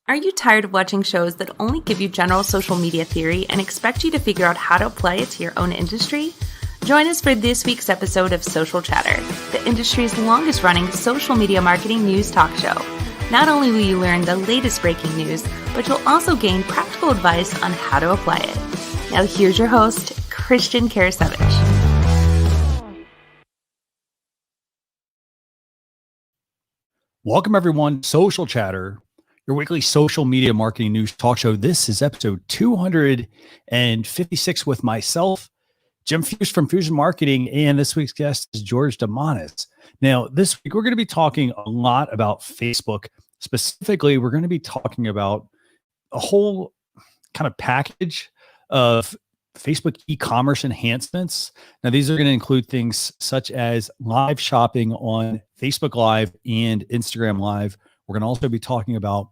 Are you tired of watching shows that only give you general social media theory and expect you to figure out how to apply it to your own industry? Join us for this week's episode of Social Chatter, the industry's longest running social media marketing news talk show. Not only will you learn the latest breaking news, but you'll also gain practical advice on how to apply it. Now here's your host, Christian Karasevich. Welcome everyone, Social Chatter, your weekly social media marketing news talk show. This is episode 256 with myself, Jim Fuhs from Fusion Marketing, and this week's guest is George Damanis. Now, this week we're going to be talking a lot about Facebook. Specifically, we're going to be talking about a whole kind of package of Facebook e-commerce enhancements. Now, these are going to include things such as live shopping on Facebook Live and Instagram Live. We're going to also be talking about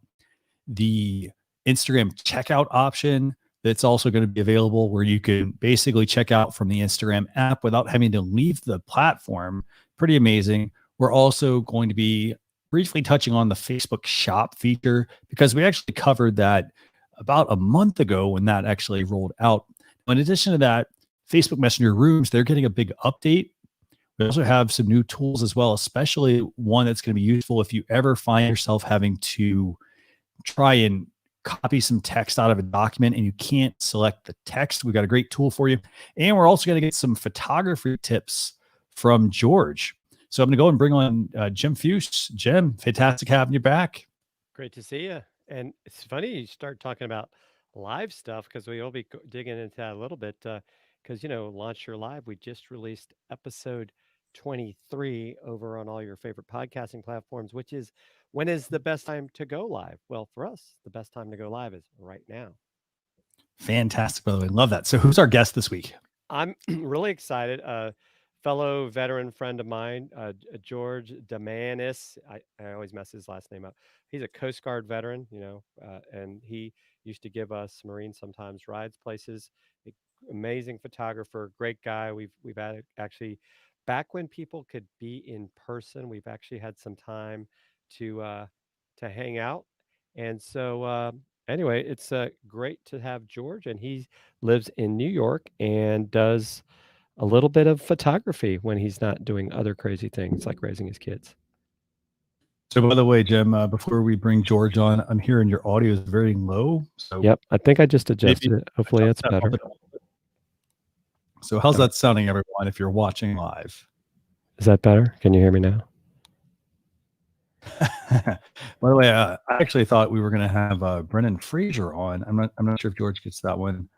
the Instagram checkout option that's also going to be available, where you can basically check out from the Instagram app without having to leave the platform. Pretty amazing. We're also going to be briefly touching on the Facebook shop feature, because we actually covered that about a month ago when that actually rolled out. In addition to that, Facebook Messenger Rooms, they're getting a big update. We also have some new tools as well, especially one that's going to be useful if you ever find yourself having to try and copy some text out of a document and you can't select the text. We've got a great tool for you. And we're also going to get some photography tips from George. So I'm going to go and bring on Jim Fuhs. Jim, fantastic having you back. Great to see you. And it's funny you start talking about live stuff, because we'll be digging into that a little bit, because, Launch Your Live, we just released episode 23 over on all your favorite podcasting platforms, which is, when is the best time to go live? Well, for us, the best time to go live is right now. Fantastic, by the way. Love that. So who's our guest this week? I'm really excited. Fellow veteran friend of mine, George Damanis. I always mess his last name up. He's a Coast Guard veteran, and he used to give us Marines sometimes rides places. Amazing photographer, great guy. We've had actually, back when people could be in person, we've actually had some time to hang out. And so anyway, it's great to have George, and he lives in New York and does a little bit of photography when he's not doing other crazy things like raising his kids. So by the way, Jim, before we bring George on, I'm hearing your audio is very low. So yep, I think I just adjusted it. Hopefully it's better. So how's that sounding, everyone, if you're watching live? Is that better? Can you hear me now? By the way, I actually thought we were going to have Brennan Fraser on. I'm not sure if George gets that one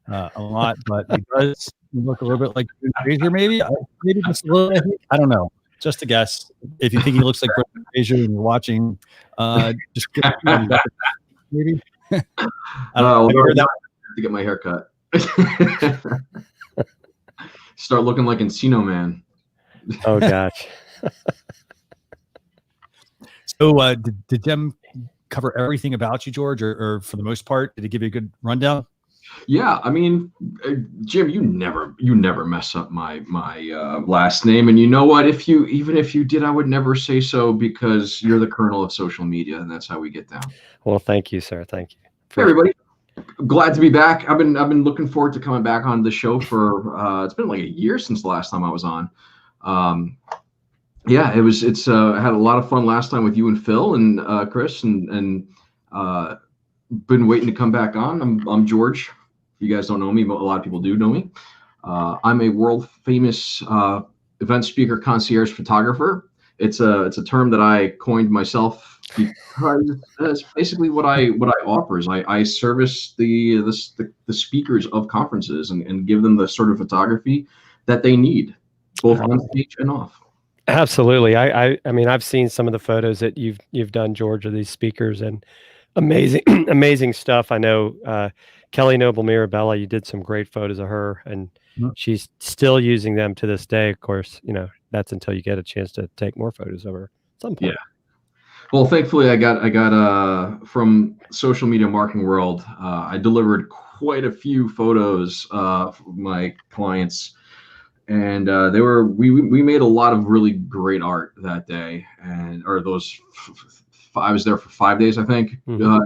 a lot, but he does look a little bit like Fraser, maybe just a little bit. I don't know. Just a guess. If you think he looks like Brendan Fraser and you're watching, just maybe. I have to get my hair cut. Start looking like Encino Man. Oh gosh. So did Jim cover everything about you, George, or for the most part, did he give you a good rundown? Yeah, I mean, Jim, you never mess up my last name, and you know what? Even if you did, I would never say so, because you're the colonel of social media, and that's how we get down. Well, thank you, sir. Thank you. Hey, everybody, glad to be back. I've been looking forward to coming back on the show for it's been like a year since the last time I was on. Yeah, I had a lot of fun last time with you and Phil and Chris, and been waiting to come back on. I'm George. If you guys don't know me, but a lot of people do know me. I'm a world famous event speaker, concierge photographer. It's a term that I coined myself, because that's basically what I offer. Is I service the speakers of conferences and give them the sort of photography that they need, both on stage and off. Absolutely. I mean, I've seen some of the photos that you've done, George, of these speakers, and amazing stuff. I know Kelly Noble Mirabella, you did some great photos of her, and she's still using them to this day. Of course, that's until you get a chance to take more photos of her at some point. Yeah. Well, thankfully, I got from social media marketing world. I delivered quite a few photos for my clients, and we made a lot of really great art that day, or those I was there for 5 days, I think,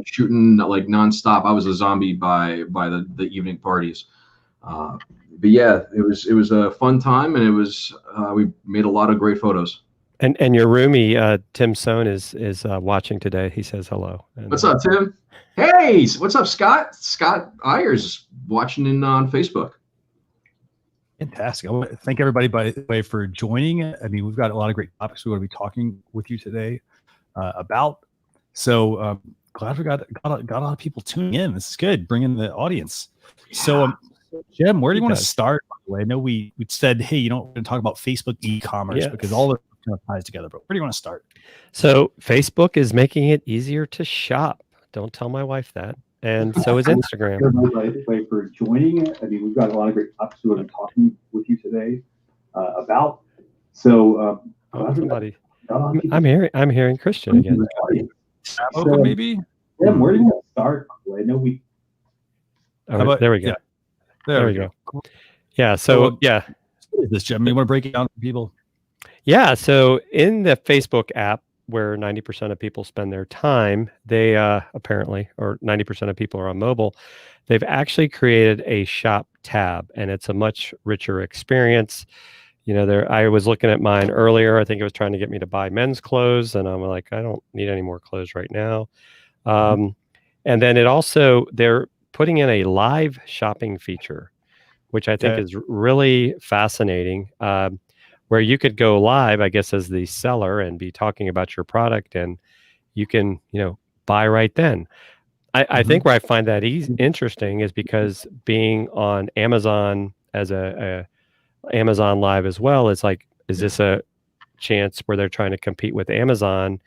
shooting like nonstop. I was a zombie by the evening parties. But yeah, it was a fun time, and it was we made a lot of great photos. And your roomie Tim Sohn is watching today. He says hello. And, what's up, Tim? Hey, what's up, Scott? Scott Ayers watching on Facebook. Fantastic. I want to thank everybody, by the way, for joining. I mean, we've got a lot of great topics we want to be talking with you today about. So glad we got a lot of people tuning in. This is good, bringing the audience. Yeah. So Jim, where do you want to start? By the way, I know we said, hey, we're going to talk about Facebook e-commerce because all of it kind of ties together. But where do you want to start? So Facebook is making it easier to shop. Don't tell my wife that. And so is Instagram. Everybody for joining. I mean, we've got a lot of great topics we're going to be talking with you today about. So somebody, I'm hearing Christian again. Open maybe. Jim, where do you want to start? I know we. There we go. Yeah. There we go. Cool. Yeah. So yeah. What is this, Jim? You want to break it down for people? Yeah. So in the Facebook app, where 90% of people spend their time, they apparently, or 90% of people are on mobile, they've actually created a shop tab, and it's a much richer experience. I was looking at mine earlier. I think it was trying to get me to buy men's clothes, and I'm like, I don't need any more clothes right now. And then they're putting in a live shopping feature, which I think is really fascinating. Where you could go live, I guess, as the seller and be talking about your product, and you can, buy right then. I think where I find that interesting is because being on Amazon as a Amazon Live as well, it's like, is this a chance where they're trying to compete with Amazon,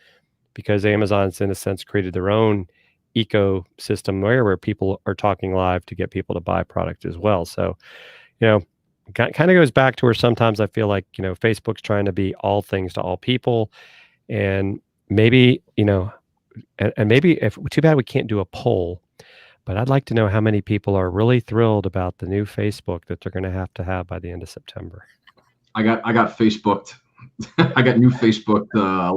because Amazon's in a sense created their own ecosystem where people are talking live to get people to buy product as well. So, kind of goes back to where sometimes I feel like, Facebook's trying to be all things to all people. And maybe, and maybe if too bad we can't do a poll, but I'd like to know how many people are really thrilled about the new Facebook that they're going to have by the end of September. I got Facebooked. I got new Facebook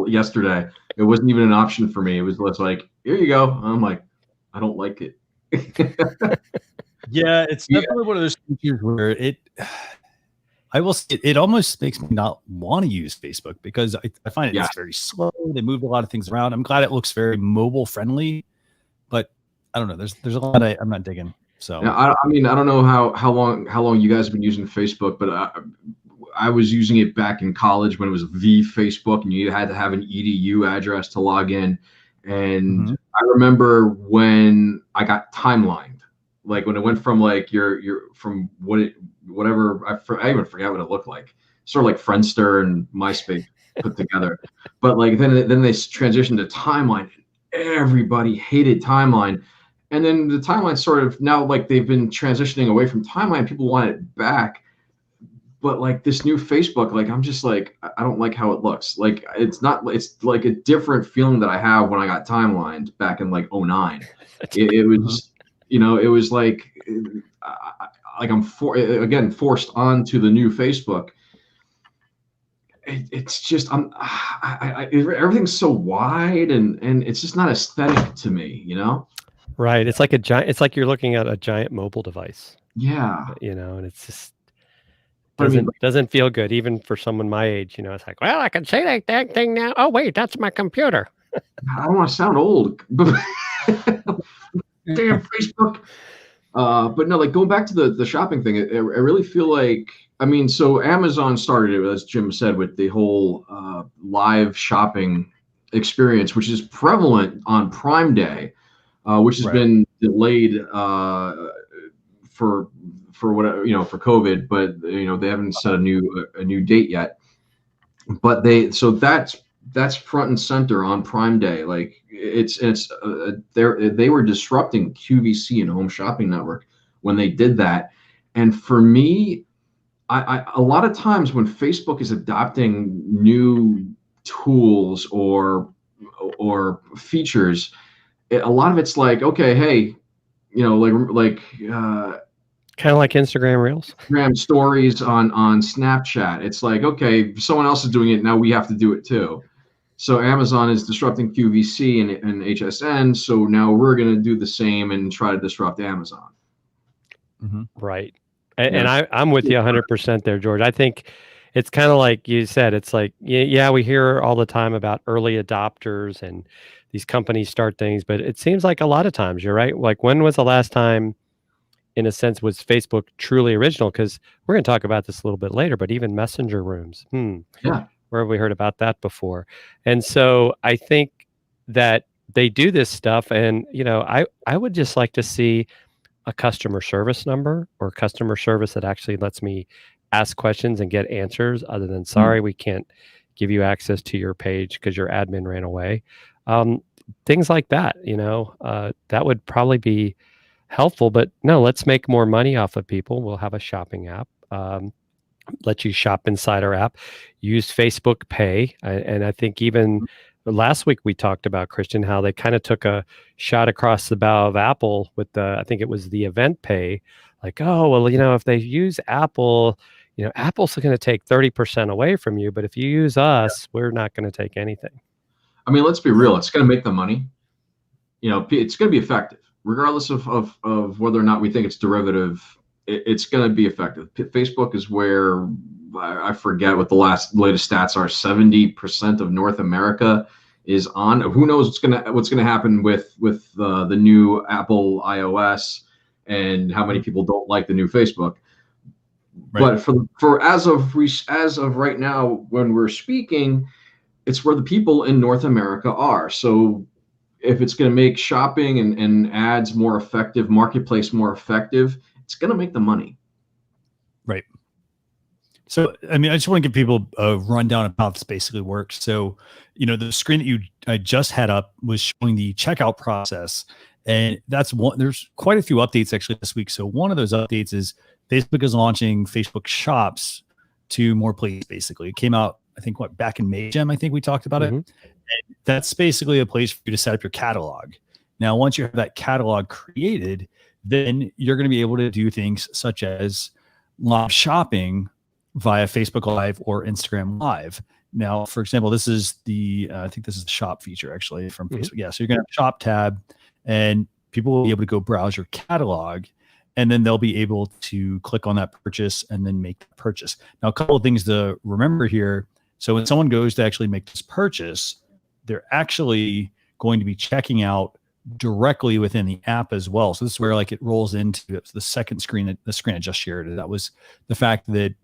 yesterday. It wasn't even an option for me. It was like, here you go. I'm like, I don't like it. Yeah, it's definitely one of those features where I will say it almost makes me not want to use Facebook, because I find it's very slow. They move a lot of things around. I'm glad it looks very mobile friendly, but I don't know. There's a lot I'm not digging. So yeah, I mean, I don't know how long you guys have been using Facebook, but I was using it back in college when it was the Facebook, and you had to have an EDU address to log in. And I remember when I got timelined. Like when it went from like your from whatever I even forgot what it looked like, sort of like Friendster and MySpace put together. But like then they transitioned to timeline. Everybody hated timeline, and then the timeline sort of now like they've been transitioning away from timeline. People want it back, but like this new Facebook, like I'm just like I don't like how it looks. Like it's like a different feeling that I have when I got timelined back in like 2009. It was. It was like I'm forced onto the new Facebook. It's just everything's so wide and it's just not aesthetic to me, Right. It's like it's like you're looking at a giant mobile device. Yeah. And it's just doesn't feel good, even for someone my age. It's like, well, I can say that thing now. Oh wait, that's my computer. I don't want to sound old, but damn Facebook. But no, like going back to the shopping thing, I really feel like, so Amazon started it, as Jim said, with the whole live shopping experience, which is prevalent on Prime Day, which has been delayed for whatever, for COVID, but they haven't set a new date yet. But that's front and center on Prime Day. Like they were disrupting QVC and Home Shopping Network when they did that. And for me, I a lot of times when Facebook is adopting new tools or features, a lot of it's like, okay, hey, like kind of like Instagram Reels, Instagram stories on Snapchat. It's like, okay, if someone else is doing it, now we have to do it too. So Amazon is disrupting QVC and HSN. So now we're going to do the same and try to disrupt Amazon. Right. And I'm with you 100% there, George. I think it's kind of like you said, it's like, yeah, we hear all the time about early adopters and these companies start things, but it seems like a lot of times, you're right. Like, when was the last time, in a sense, was Facebook truly original? Because we're going to talk about this a little bit later, but even messenger rooms. Yeah. Where have we heard about that before? And so I think that they do this stuff. And, I would just like to see a customer service number or customer service that actually lets me ask questions and get answers, other than, sorry, we can't give you access to your page because your admin ran away. Things like that, that would probably be helpful. But no, let's make more money off of people. We'll have a shopping app. Let you shop inside our app, use Facebook Pay. And I think even last week we talked about, Christian, how they kind of took a shot across the bow of Apple with I think it was the event pay. Like, oh, well, if they use Apple, Apple's going to take 30% away from you. But if you use us, we're not going to take anything. I mean, let's be real. It's going to make them money. It's going to be effective, regardless of whether or not we think it's derivative. It's going to be effective. Facebook is where, I forget what the latest stats are. 70% of North America is on. Who knows what's gonna happen with the new Apple iOS and how many people don't like the new Facebook. Right. But for as of right now, when we're speaking, it's where the people in North America are. So if it's going to make shopping and ads more effective, marketplace more effective, it's going to make the money. Right. So, I mean, I just want to give people a rundown of how this basically works. So, the screen that I just had up was showing the checkout process. And that's one, there's quite a few updates actually this week. So one of those updates is Facebook is launching Facebook Shops to more places, basically. It came out, I think, back in May, Jem, I think we talked about it. And that's basically a place for you to set up your catalog. Now, once you have that catalog created, then you're going to be able to do things such as live shopping via Facebook Live or Instagram Live. Now, for example, this is I think this is the shop feature actually from Facebook. Yeah, so you're going to have a shop tab and people will be able to go browse your catalog and then they'll be able to click on that purchase and then make the purchase. Now, a couple of things to remember here. So when someone goes to actually make this purchase, they're actually going to be checking out directly within the app as well. So this is where it rolls into the second screen, the screen I just shared. That was the fact that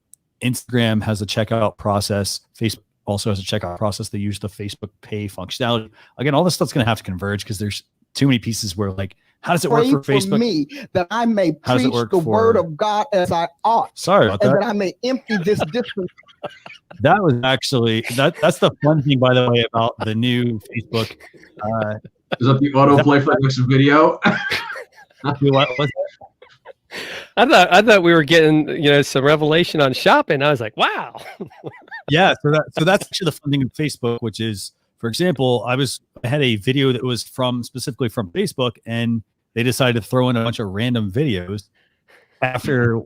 Instagram has a checkout process. Facebook also has a checkout process. They use the Facebook Pay functionality. Again, all this stuff's going to have to converge because there's too many pieces where how does it work for Facebook? For me, that I may preach the word of God as I ought. Sorry about that. And that I may empty this distance. That was actually, that's the fun thing, by the way, about the new Facebook. Is that the autoplay for the next video? I thought we were getting some revelation on shopping. I was like, wow. Yeah, so that's actually the fun thing with Facebook, which is, for example, I had a video that was specifically from Facebook, and they decided to throw in a bunch of random videos after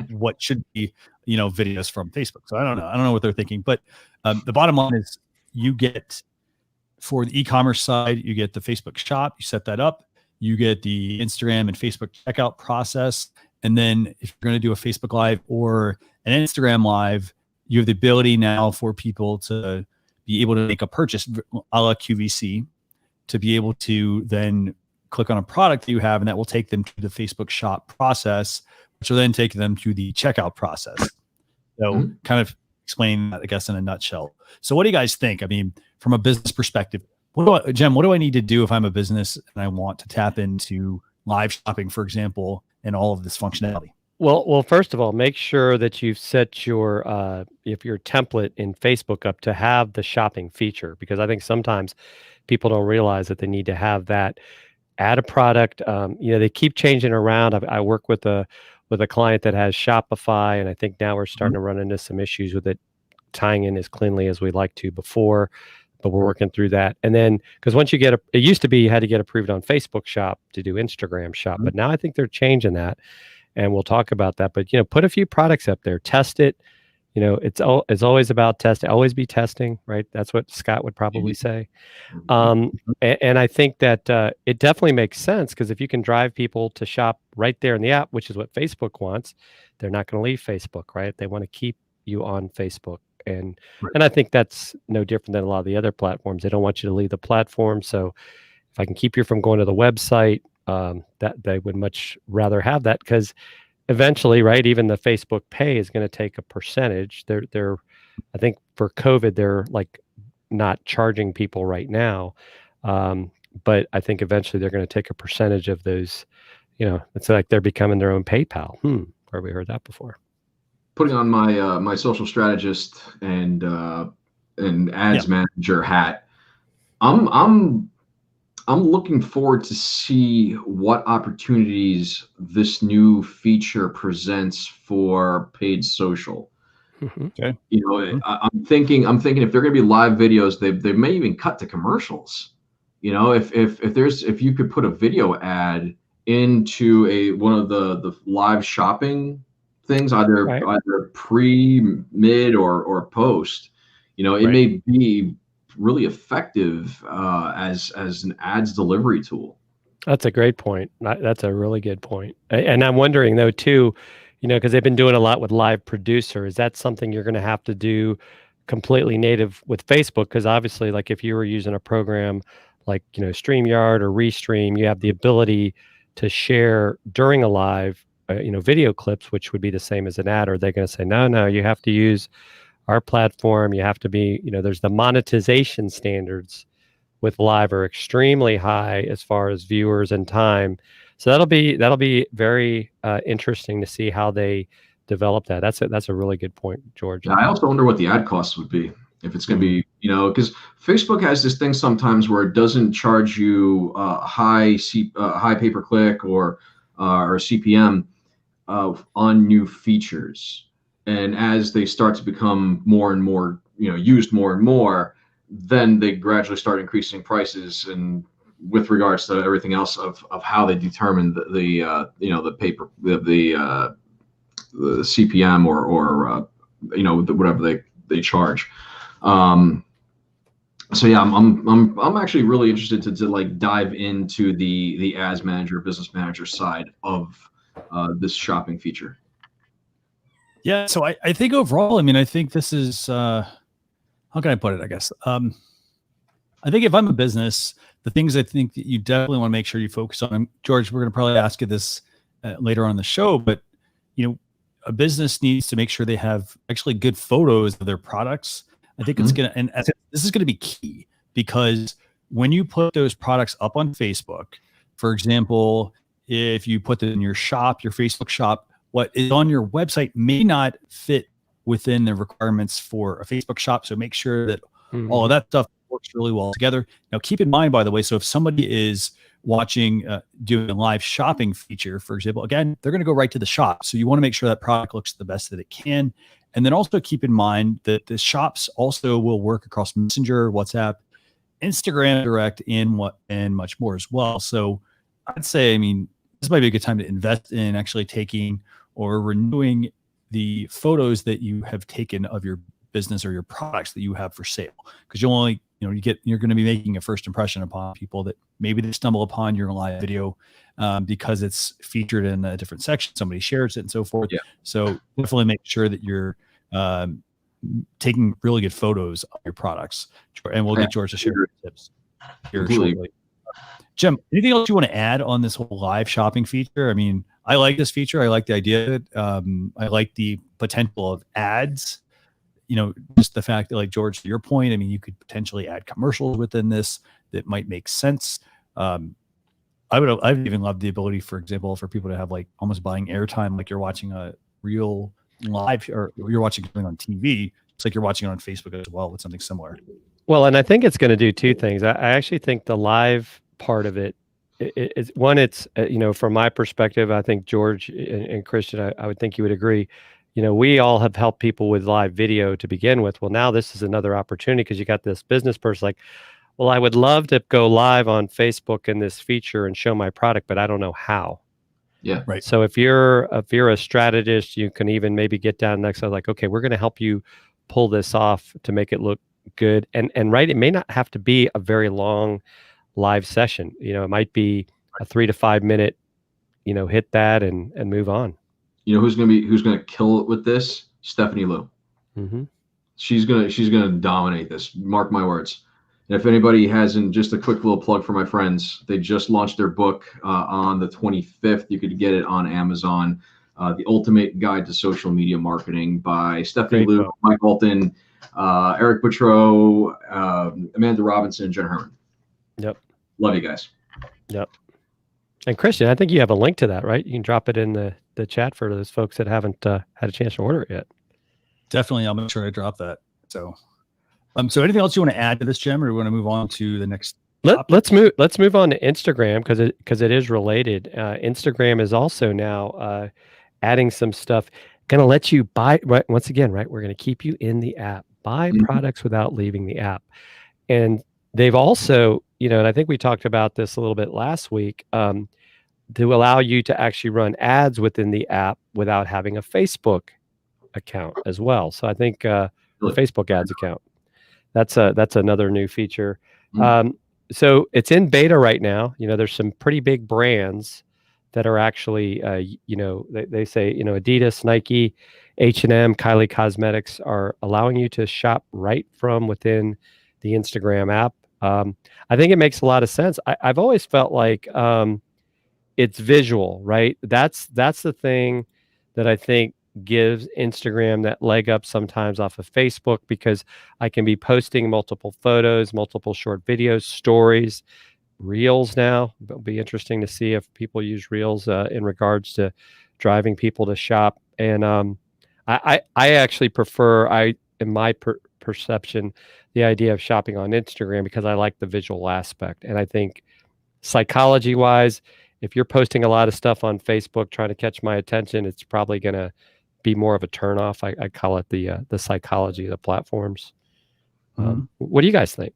what should be videos from Facebook. So I don't know what they're thinking, but the bottom line is you get, for the e-commerce side, you get the Facebook shop, you set that up, you get the Instagram and Facebook checkout process. And then if you're going to do a Facebook Live or an Instagram Live, you have the ability now for people to be able to make a purchase a la QVC, to be able to then click on a product that you have, and that will take them to the Facebook shop process, which will then take them to the checkout process. So kind of explain that, I guess, in a nutshell. So what do you guys think? I mean, from a business perspective, Jem, what do I need to do if I'm a business and I want to tap into live shopping, for example, and all of this functionality? Well, first of all, make sure that you've set your template in Facebook up to have the shopping feature, because I think sometimes people don't realize that they need to have that. Add a product. They keep changing around. I work with a client that has Shopify, and I think now we're starting to run into some issues with it tying in as cleanly as we'd like to before, but we're working through that. And then, because once you it used to be you had to get approved on Facebook Shop to do Instagram Shop, but now I think they're changing that, and we'll talk about that. But put a few products up there, test it, it's always about testing. Always be testing, right? That's what Scott would probably say. And I think that it definitely makes sense, because if you can drive people to shop right there in the app, which is what Facebook wants, they're not going to leave Facebook, right? They want to keep you on Facebook. And I think that's no different than a lot of the other platforms. They don't want you to leave the platform. So if I can keep you from going to the website, that they would much rather have that, because eventually, right, even the Facebook Pay is going to take a percentage. They're I think for COVID, they're like not charging people right now. But I think eventually they're going to take a percentage of those. It's like they're becoming their own PayPal. Where we heard that before. Putting on my my social strategist and ads manager hat, I'm looking forward to see what opportunities this new feature presents for paid social. Okay. I'm thinking if they're going to be live videos, they may even cut to commercials. If you could put a video ad into one of the live shopping things, either pre, mid, or post, it may be really effective as an ads delivery tool. That's a great point. That's a really good point. And I'm wondering though too, because they've been doing a lot with Live Producer. Is that something you're going to have to do completely native with Facebook? Because obviously, like if you were using a program like StreamYard or Restream, you have the ability to share during a live video clips, which would be the same as an ad. Or they're going to say, no, you have to use our platform. You have to be, there's the monetization standards with live are extremely high as far as viewers and time. So that'll be very interesting to see how they develop that. That's a really good point, George. I also wonder what the ad costs would be, if it's going to be, because Facebook has this thing sometimes where it doesn't charge you high pay per click or CPM on new features. And as they start to become more and more, used more and more, then they gradually start increasing prices, and with regards to everything else of how they determine the CPM or whatever they charge. So yeah, I'm actually really interested to like dive into the ads manager, business manager side of this shopping feature. Yeah, so I think overall, I think this is how can I put it? I guess I think if I'm a business, the things I think that you definitely want to make sure you focus on. George, we're going to probably ask you this later on in the show, but a business needs to make sure they have actually good photos of their products. I think it's going to, and this is going to be key, because when you put those products up on Facebook, for example, if you put it in your shop, your Facebook shop, what is on your website may not fit within the requirements for a Facebook shop. So make sure that all of that stuff works really well together. Now, keep in mind, by the way, so if somebody is watching, doing a live shopping feature, for example, again, they're going to go right to the shop. So you want to make sure that product looks the best that it can. And then also keep in mind that the shops also will work across Messenger, WhatsApp, Instagram Direct, and much more as well. So I'd say, this might be a good time to invest in actually taking or renewing the photos that you have taken of your business or your products that you have for sale, because you'll only, you're going to be making a first impression upon people that maybe they stumble upon your live video because it's featured in a different section, somebody shares it and so forth. Yeah. So definitely make sure that you're taking really good photos of your products, and we'll get George to share tips here shortly. Jim, anything else you want to add on this whole live shopping feature? I like this feature. I like the idea of it. I like the potential of ads. Just the fact that, like George, to your point, you could potentially add commercials within this that might make sense. I'd even love the ability, for example, for people to have like almost buying airtime, like you're watching a real live, or you're watching something on TV. It's like you're watching it on Facebook as well with something similar. Well, and I think it's going to do two things. I actually think the live part of it is one. It's from my perspective, I think George and Christian, I would think you would agree. We all have helped people with live video to begin with. Well, now this is another opportunity, because you got this business person like, well, I would love to go live on Facebook in this feature and show my product, but I don't know how. Yeah. Right. So if you're a strategist, you can even maybe get down next to like, okay, we're going to help you pull this off to make it look good. And right, it may not have to be a very long live session. It might be a 3 to 5 minute, hit that and move on. You know who's gonna kill it with this? Stephanie Liu. Mm-hmm. She's gonna dominate this. Mark my words. And if anybody hasn't, just a quick little plug for my friends. They just launched their book on the 25th. You could get it on Amazon. The Ultimate Guide to Social Media Marketing by Stephanie Liu, Mike Alton, Eric Boutreau, Amanda Robinson, and Jen Herman. Yep. Love you guys. Yep. And Christian, I think you have a link to that, right? You can drop it in the chat for those folks that haven't had a chance to order it yet. Definitely. I'll make sure I drop that. So anything else you want to add to this, Jim, or we want to move on to the next topic? Let's move on to Instagram because it is related. Instagram is also now adding some stuff, going to let you buy, right, once again, right? We're going to keep you in the app, buy products without leaving the app. And they've also, and I think we talked about this a little bit last week, to allow you to actually run ads within the app without having a Facebook account as well. So I think the Facebook ads account, that's another new feature. So it's in beta right now. There's some pretty big brands that are actually, they say, Adidas, Nike, H&M, Kylie Cosmetics are allowing you to shop right from within the Instagram app. I think it makes a lot of sense. I've always felt like it's visual, right? That's the thing that I think gives Instagram that leg up sometimes off of Facebook, because I can be posting multiple photos, multiple short videos, stories, reels now. It'll be interesting to see if people use reels in regards to driving people to shop. And I actually prefer, in my perception, the idea of shopping on Instagram because I like the visual aspect. And I think psychology wise, if you're posting a lot of stuff on Facebook trying to catch my attention, it's probably going to be more of a turnoff. I call it the psychology of the platforms. What do you guys think?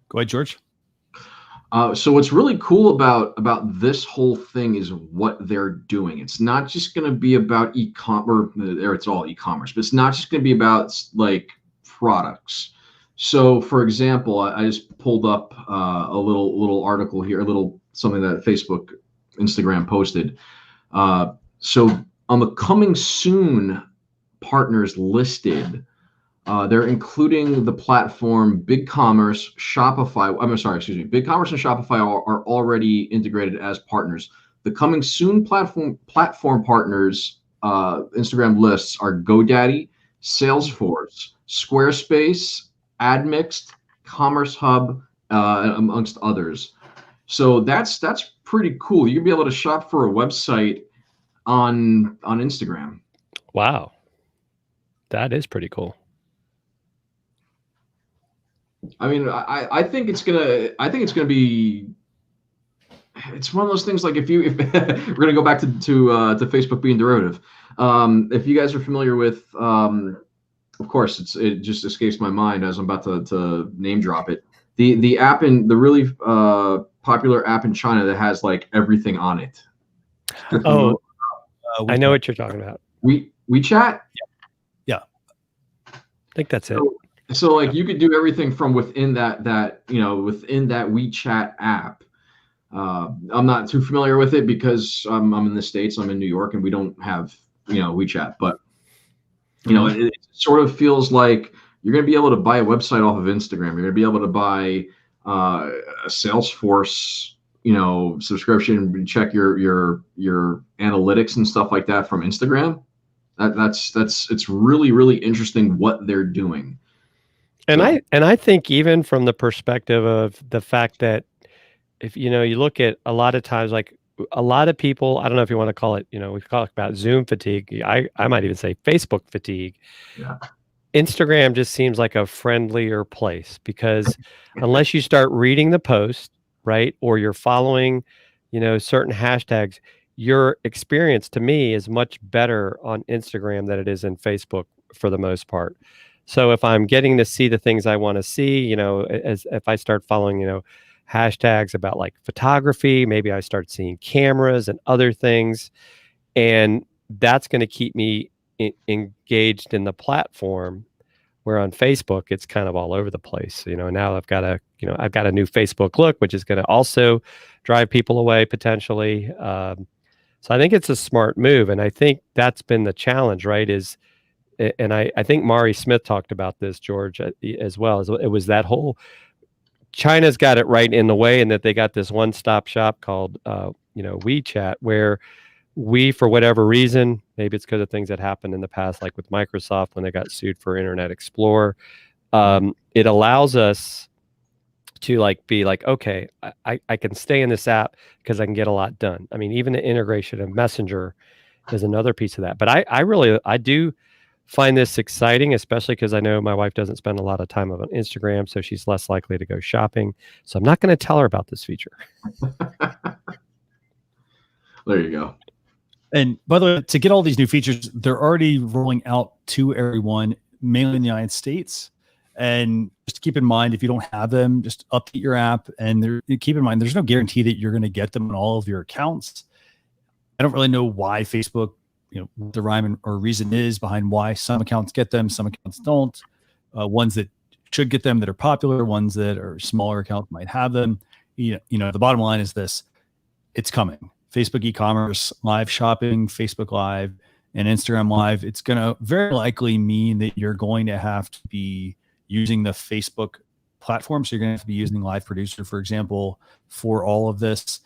Go ahead, George. So what's really cool about this whole thing is what they're doing. It's not just going to be about e-commerce, or it's all e-commerce, but it's not just going to be about like products. So, for example, I just pulled up a little article here, something that Facebook, Instagram posted. So on the coming soon partners listed, they're including the platform BigCommerce, Shopify. BigCommerce and Shopify are already integrated as partners. The coming soon platform partners Instagram lists are GoDaddy, Salesforce, Squarespace, AdMixed, Commerce Hub, amongst others. So that's pretty cool. You'll be able to shop for a website on Instagram. Wow, that is pretty cool. I mean, I think it's gonna be. It's one of those things like if we're gonna go back to Facebook being derivative. If you guys are familiar with, of course, it just escapes my mind as I'm about to name drop it. The app the really popular app in China that has like everything on it. Oh, I know what you're talking about. WeChat. Yeah. I think that's it. So like you could do everything from within that within that WeChat app. I'm not too familiar with it because I'm in the States. I'm in New York, and we don't have WeChat. But it sort of feels like you're going to be able to buy a website off of Instagram. You're going to be able to buy a Salesforce subscription and check your analytics and stuff like that from Instagram. It's really, really interesting what they're doing. And I think even from the perspective of the fact that if you look at a lot of times, like a lot of people, I don't know if you want to call it, we talk about Zoom fatigue. I might even say Facebook fatigue. Yeah. Instagram just seems like a friendlier place because unless you start reading the post, right, or you're following, certain hashtags, your experience to me is much better on Instagram than it is in Facebook for the most part. So if I'm getting to see the things I want to see, as if I start following, hashtags about like photography. Maybe I start seeing cameras and other things, and that's going to keep me engaged in the platform. Where on Facebook, it's kind of all over the place. Now I've got a new Facebook look, which is going to also drive people away potentially. So I think it's a smart move. And I think that's been the challenge, right? And I think Mari Smith talked about this, George, as well. It was that whole China's got it right in the way, and that they got this one-stop shop called, WeChat, where we, for whatever reason, maybe it's because of things that happened in the past, like with Microsoft when they got sued for Internet Explorer, it allows us to be like, okay, I can stay in this app because I can get a lot done. I mean, even the integration of Messenger is another piece of that. But I do find this exciting, especially because I know my wife doesn't spend a lot of time on Instagram, so she's less likely to go shopping. So I'm not going to tell her about this feature. There you go. And by the way, to get all these new features, they're already rolling out to everyone, mainly in the United States. And just keep in mind, if you don't have them, just update your app. And keep in mind, there's no guarantee that you're going to get them on all of your accounts. I don't really know why Facebook, what the rhyme or reason is behind why some accounts get them, some accounts don't. Ones that should get them that are popular, ones that are smaller accounts might have them. The bottom line is this: it's coming. Facebook e-commerce, live shopping, Facebook Live, and Instagram Live. It's going to very likely mean that you're going to have to be using the Facebook platform. So you're going to have to be using Live Producer, for example, for all of this.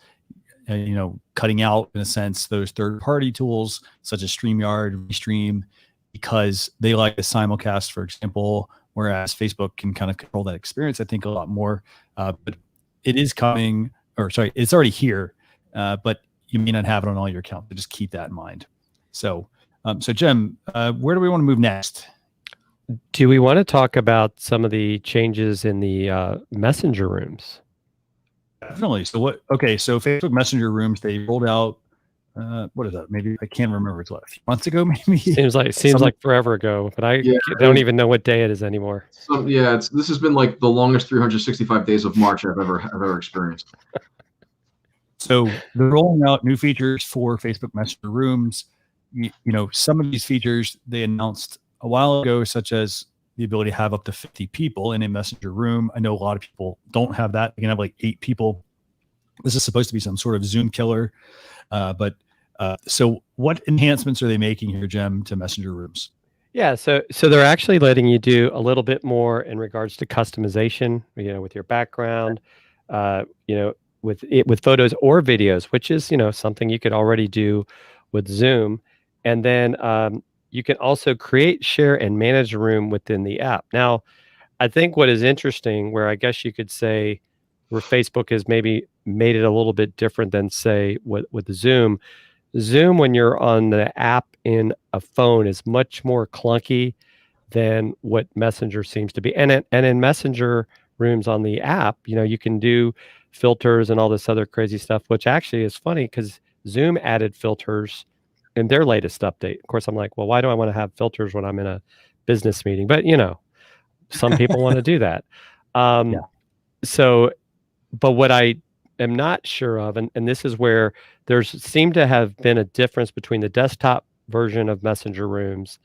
Cutting out, in a sense, those third-party tools such as StreamYard, Restream, because they like the simulcast, for example, whereas Facebook can kind of control that experience, I think, a lot more. But it is coming, it's already here, but you may not have it on all your accounts. So just keep that in mind. So Jim, where do we want to move next? Do we want to talk about some of the changes in the Messenger rooms? Definitely. So Facebook Messenger rooms, they rolled out, what is that? Maybe I can't remember. It's a few months ago, maybe. Seems like forever ago, but I don't even know what day it is anymore. This has been like the longest 365 days of March I've ever experienced. So they're rolling out new features for Facebook Messenger rooms. Some of these features they announced a while ago, such as the ability to have up to 50 people in a Messenger room. I know a lot of people don't have that. They can have like 8 people. This is supposed to be some sort of Zoom killer. So what enhancements are they making here, Jim, to Messenger rooms? Yeah, so they're actually letting you do a little bit more in regards to customization, with your background, with photos or videos, which is, something you could already do with Zoom. And then you can also create, share, and manage a room within the app. Now, I think what is interesting, where I guess you could say where Facebook has maybe made it a little bit different than, say, with Zoom. Zoom, when you're on the app in a phone, is much more clunky than what Messenger seems to be. And in Messenger rooms on the app, you can do filters and all this other crazy stuff, which actually is funny because Zoom added filters in their latest update. Of course, I'm like, well, why do I want to have filters when I'm in a business meeting? But, some people want to do that. So, but what I am not sure of, and this is where seemed to have been a difference between the desktop version of Messenger rooms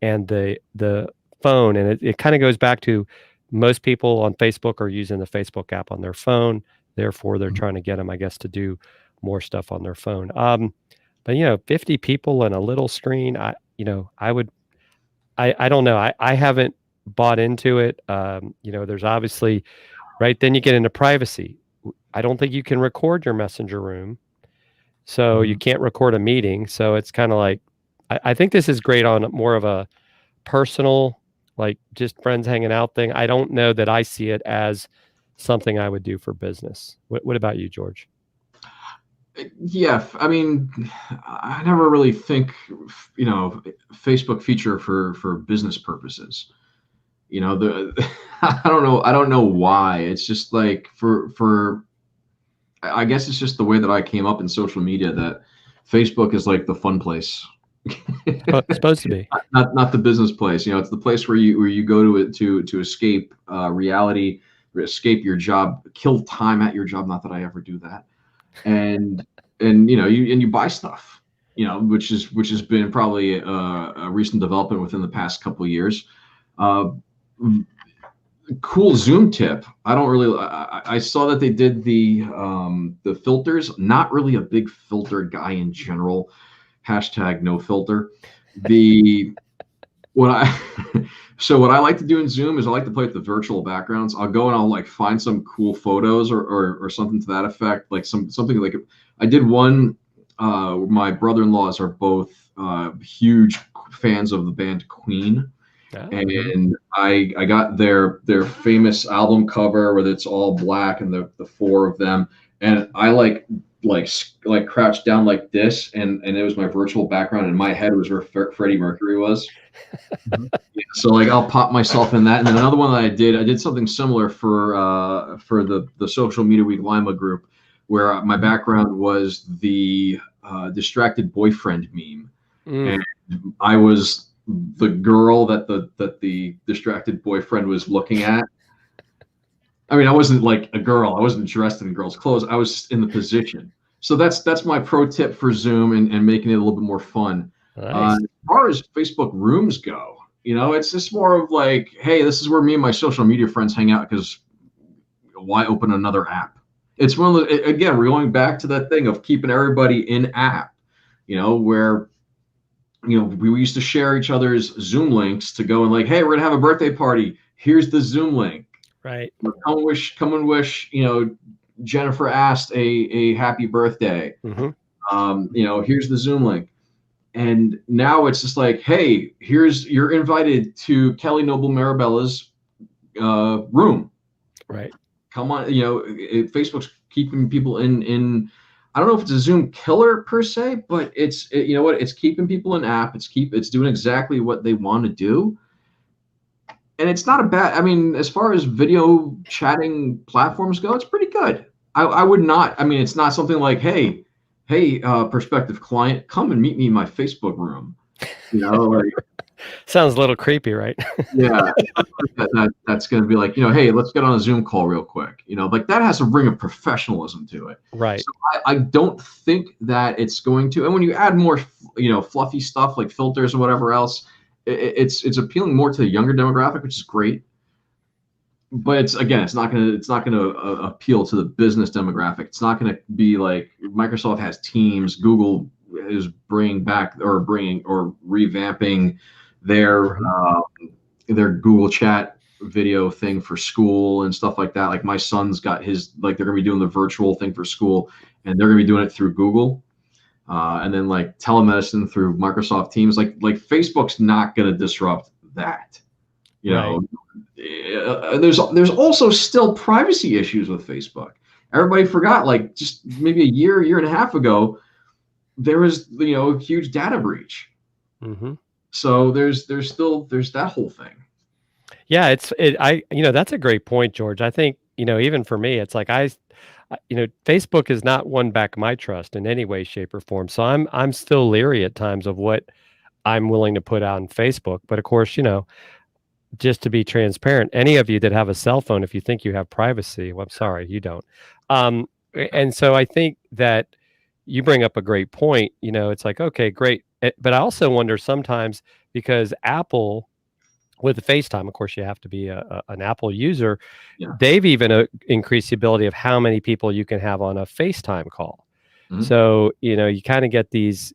and the phone. And it kind of goes back to most people on Facebook are using the Facebook app on their phone. Therefore, they're trying to get them, I guess, to do more stuff on their phone. But 50 people and a little screen, I don't know. I haven't bought into it. There's obviously, right, then you get into privacy. I don't think you can record your Messenger room. So you can't record a meeting. So it's kind of like, I think this is great on more of a personal, like just friends hanging out thing. I don't know that I see it as something I would do for business. What about you, George? Yeah, I mean, I never really think, Facebook feature for business purposes. I don't know why. It's just like I guess it's just the way that I came up in social media, that Facebook is like the fun place. It's supposed to be not the business place. It's the place where you go to it to escape reality, escape your job, kill time at your job. Not that I ever do that. And you buy stuff, which has been probably a recent development within the past couple of years. Cool Zoom tip. I saw that they did the filters. Not really a big filter guy in general. # no filter. What I like to do in Zoom is I like to play with the virtual backgrounds. I'll go and I'll like find some cool photos or something to that effect. Like something like I did one. My brother-in-laws are both huge fans of the band Queen. And I got their famous album cover where it's all black and the four of them, and I like crouched down like this, and it was my virtual background, and my head was where Freddie Mercury was. So like I'll pop myself in that, and then another one that I did something similar for the Social Media Week Lima group, where my background was the distracted boyfriend meme, and I was the girl that the distracted boyfriend was looking at. I mean, I wasn't like a girl. I wasn't dressed in girls' clothes. I was in the position. So that's my pro tip for Zoom and making it a little bit more fun. Nice. As far as Facebook rooms go, it's just more of like, hey, this is where me and my social media friends hang out, because why open another app? It's one of the, again, we're going back to that thing of keeping everybody in app, where we used to share each other's Zoom links to go and like, hey, we're gonna have a birthday party. Here's the Zoom link. Right. Come and wish, Jennifer asked a happy birthday. Here's the Zoom link. And now it's just like, hey, you're invited to Kelly Noble Marabella's room. Right. Come on, Facebook's keeping people in. I don't know if it's a Zoom killer per se, but it's keeping people in app. It's doing exactly what they want to do. And it's not a bad, I mean, as far as video chatting platforms go, it's pretty good. I would not, I mean, it's not something like, hey, prospective client, come and meet me in my Facebook room. Like, sounds a little creepy, right? Yeah. That's going to be like, hey, let's get on a Zoom call real quick. Like that has a ring of professionalism to it. Right. So I don't think that it's going to, and when you add more, fluffy stuff like filters or whatever else, it's appealing more to the younger demographic, which is great. But it's not going to appeal to the business demographic. It's not going to be like Microsoft has Teams, Google is bringing or revamping their Google Chat video thing for school and stuff like that. Like my son's got his, like they're going to be doing the virtual thing for school, and they're going to be doing it through Google. And then like telemedicine through Microsoft Teams, like Facebook's not going to disrupt that. There's also still privacy issues with Facebook. Everybody forgot, like just maybe a year and a half ago, there was a huge data breach. So there's that whole thing. Yeah, that's a great point, George. I think even for me, it's like Facebook has not won back my trust in any way, shape, or form. So I'm still leery at times of what I'm willing to put out on Facebook. But of course, just to be transparent, any of you that have a cell phone, if you think you have privacy, well, I'm sorry, you don't. And so I think that you bring up a great point. It's like, okay, great. But I also wonder sometimes, because Apple, with FaceTime, of course, you have to be an Apple user. Yeah. They've even increased the ability of how many people you can have on a FaceTime call. So, you kind of get these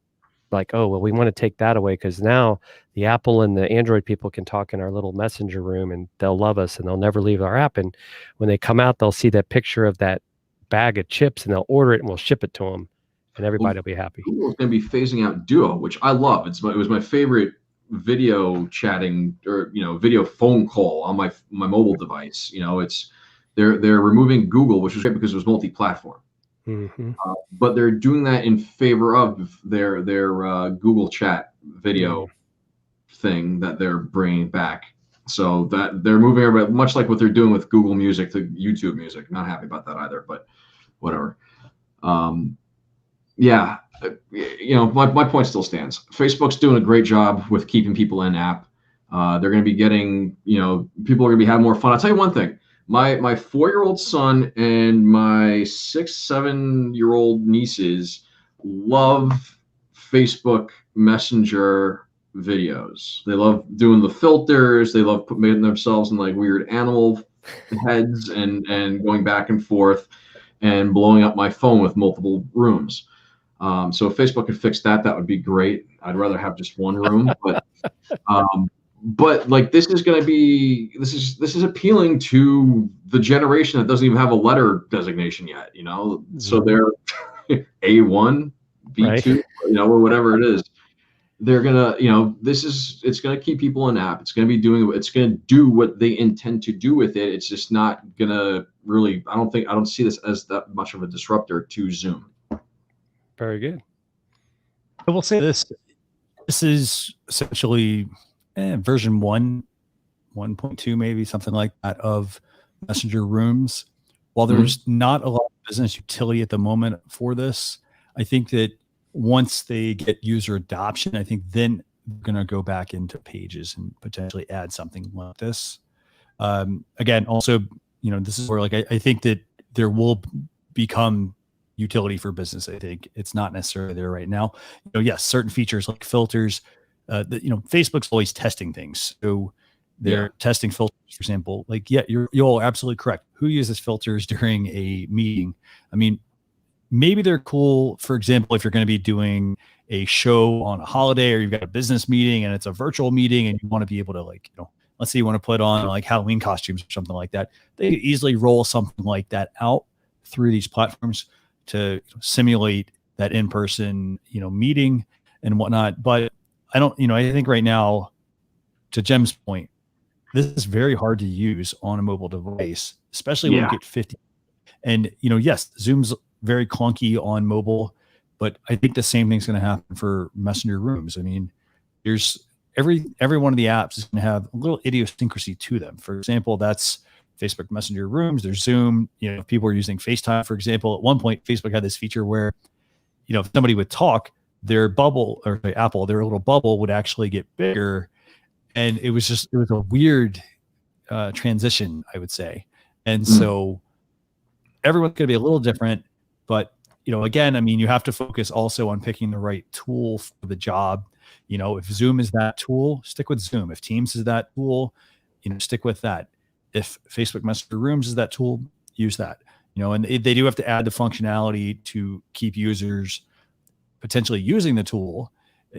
like, oh, well, we want to take that away because now the Apple and the Android people can talk in our little messenger room and they'll love us and they'll never leave our app. And when they come out, they'll see that picture of that bag of chips and they'll order it and we'll ship it to them and everybody will be happy. Google's going to be phasing out Duo, which I love. It was my favorite video chatting or video phone call on my mobile device. They're removing Google, which is great because it was multi-platform. But they're doing that in favor of their Google Chat video thing that they're bringing back. So that they're moving everybody, much like what they're doing with Google Music to YouTube Music. Not happy about that either, but whatever. Yeah, my point still stands. Facebook's doing a great job with keeping people in app. They're going to be getting, people are going to be having more fun. I'll tell you one thing. My 4-year-old son and my 6-7-year-old nieces love Facebook Messenger videos. They love doing the filters. They love making themselves in like weird animal heads and going back and forth and blowing up my phone with multiple rooms. So if Facebook could fix that, that would be great. I'd rather have just one room, but like this is appealing to the generation that doesn't even have a letter designation yet, you know. So they're A1, B2, Right. you know, or whatever it is. They're gonna, you know, it's gonna keep people in app. It's gonna do what they intend to do with it. It's just not gonna really. I don't see this as that much of a disruptor to Zoom. Very good. I will say this. This is essentially version 1.2, maybe something like that of Messenger Rooms. While there's not a lot of business utility at the moment for this, I think that once they get user adoption, I think then they're going to go back into Pages and potentially add something like this. Again, also, you know, this is where like I think that there will become utility for business. I think it's not necessarily there right now. You know, yes, certain features like filters. That, you know, Facebook's always testing things, so they're testing filters. For example, like you're absolutely correct. Who uses filters during a meeting? I mean, maybe they're cool. For example, if you're going to be doing a show on a holiday, or you've got a business meeting and it's a virtual meeting, and you want to be able to, like, you know, let's say you want to put on like Halloween costumes or something like that. They could easily roll something like that out through these platforms to simulate that in-person, you know, meeting and whatnot. But I think right now, to Jem's point, this is very hard to use on a mobile device, especially when you get 50. And, you know, yes, Zoom's very clunky on mobile, but I think the same thing's going to happen for Messenger Rooms. I mean, there's every one of the apps is going to have a little idiosyncrasy to them. For example, that's Facebook Messenger Rooms. There's Zoom. You know, if people are using FaceTime, for example, at one point, Facebook had this feature where, you know, if somebody would talk, their bubble, or Apple, their little bubble would actually get bigger. And it was a weird transition, I would say. And so everyone's going to be a little different, but, you know, again, I mean, you have to focus also on picking the right tool for the job. You know, if Zoom is that tool, stick with Zoom. If Teams is that tool, you know, stick with that. If Facebook Messenger Rooms is that tool, use that. You know, and they do have to add the functionality to keep users potentially using the tool.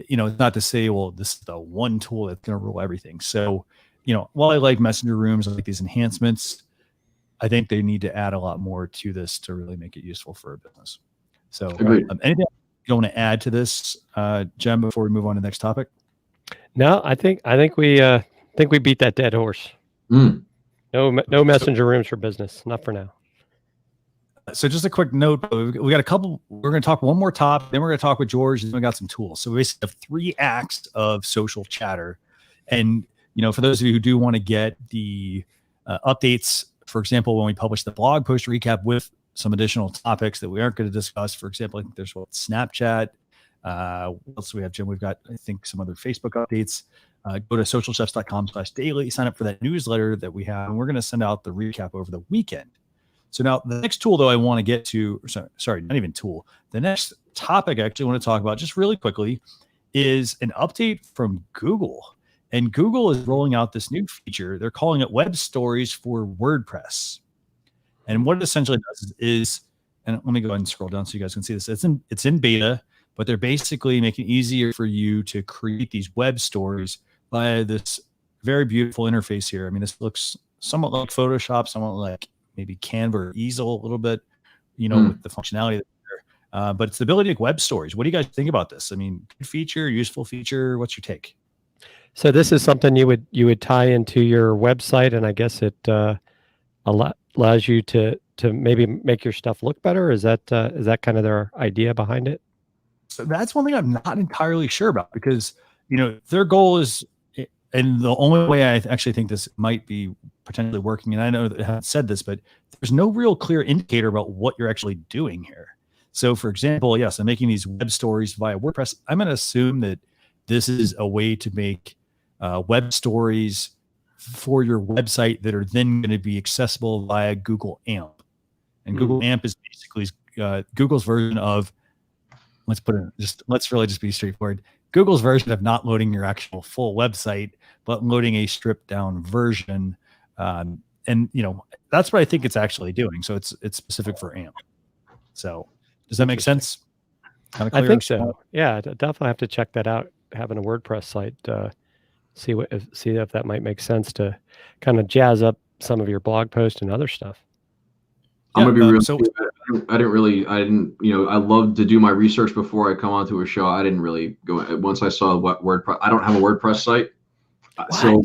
You know, not to say, well, this is the one tool that's going to rule everything. So, you know, while I like Messenger Rooms, I like these enhancements, I think they need to add a lot more to this to really make it used for a business. So anything you want to add to this, Jem, before we move on to the next topic? No, I think we beat that dead horse. No Messenger Rooms for business, not for now. So just a quick note, we got a couple, we're going to talk one more topic, then we're going to talk with George, and then we got some tools. So we basically have 3 acts of social chatter. And, you know, for those of you who do want to get the updates, for example, when we publish the blog post recap with some additional topics that we aren't going to discuss, for example, I think there's Snapchat. What else do we have, Jim? We've got, I think, some other Facebook updates. Go to socialchefs.com/daily, sign up for that newsletter that we have, and we're going to send out the recap over the weekend. So now the next tool, though, I want to get to, sorry, not even tool. The next topic I actually want to talk about just really quickly is an update from Google. And Google is rolling out this new feature. They're calling it Web Stories for WordPress. And what it essentially does is, and let me go ahead and scroll down so you guys can see this. It's in beta, but they're basically making it easier for you to create these web stories by this very beautiful interface here. I mean, this looks somewhat like Photoshop, somewhat like maybe Canva or Easel a little bit, you know, with the functionality there. But it's the ability to make web stories. What do you guys think about this? I mean, good feature, useful feature. What's your take? So this is something you would tie into your website, and I guess it allows you to maybe make your stuff look better. Is that kind of their idea behind it? So that's one thing I'm not entirely sure about, because, you know, their goal is, and the only way I actually think this might be potentially working, and I know that I haven't said this, but there's no real clear indicator about what you're actually doing here. So, for example, yes, I'm making these web stories via WordPress. I'm going to assume that this is a way to make web stories for your website that are then going to be accessible via Google AMP. And Google AMP is basically Google's version of, let's really just be straightforward. Google's version of not loading your actual full website, but loading a stripped down version. And that's what I think it's actually doing. So it's specific for AMP. So does that make sense? Kind of clear? I think so. Yeah, I definitely have to check that out. Having a WordPress site, see if that might make sense to kind of jazz up some of your blog posts and other stuff. I'm gonna be real. I didn't. I love to do my research before I come onto a show. I didn't really go. Once I saw what WordPress, I don't have a WordPress site. So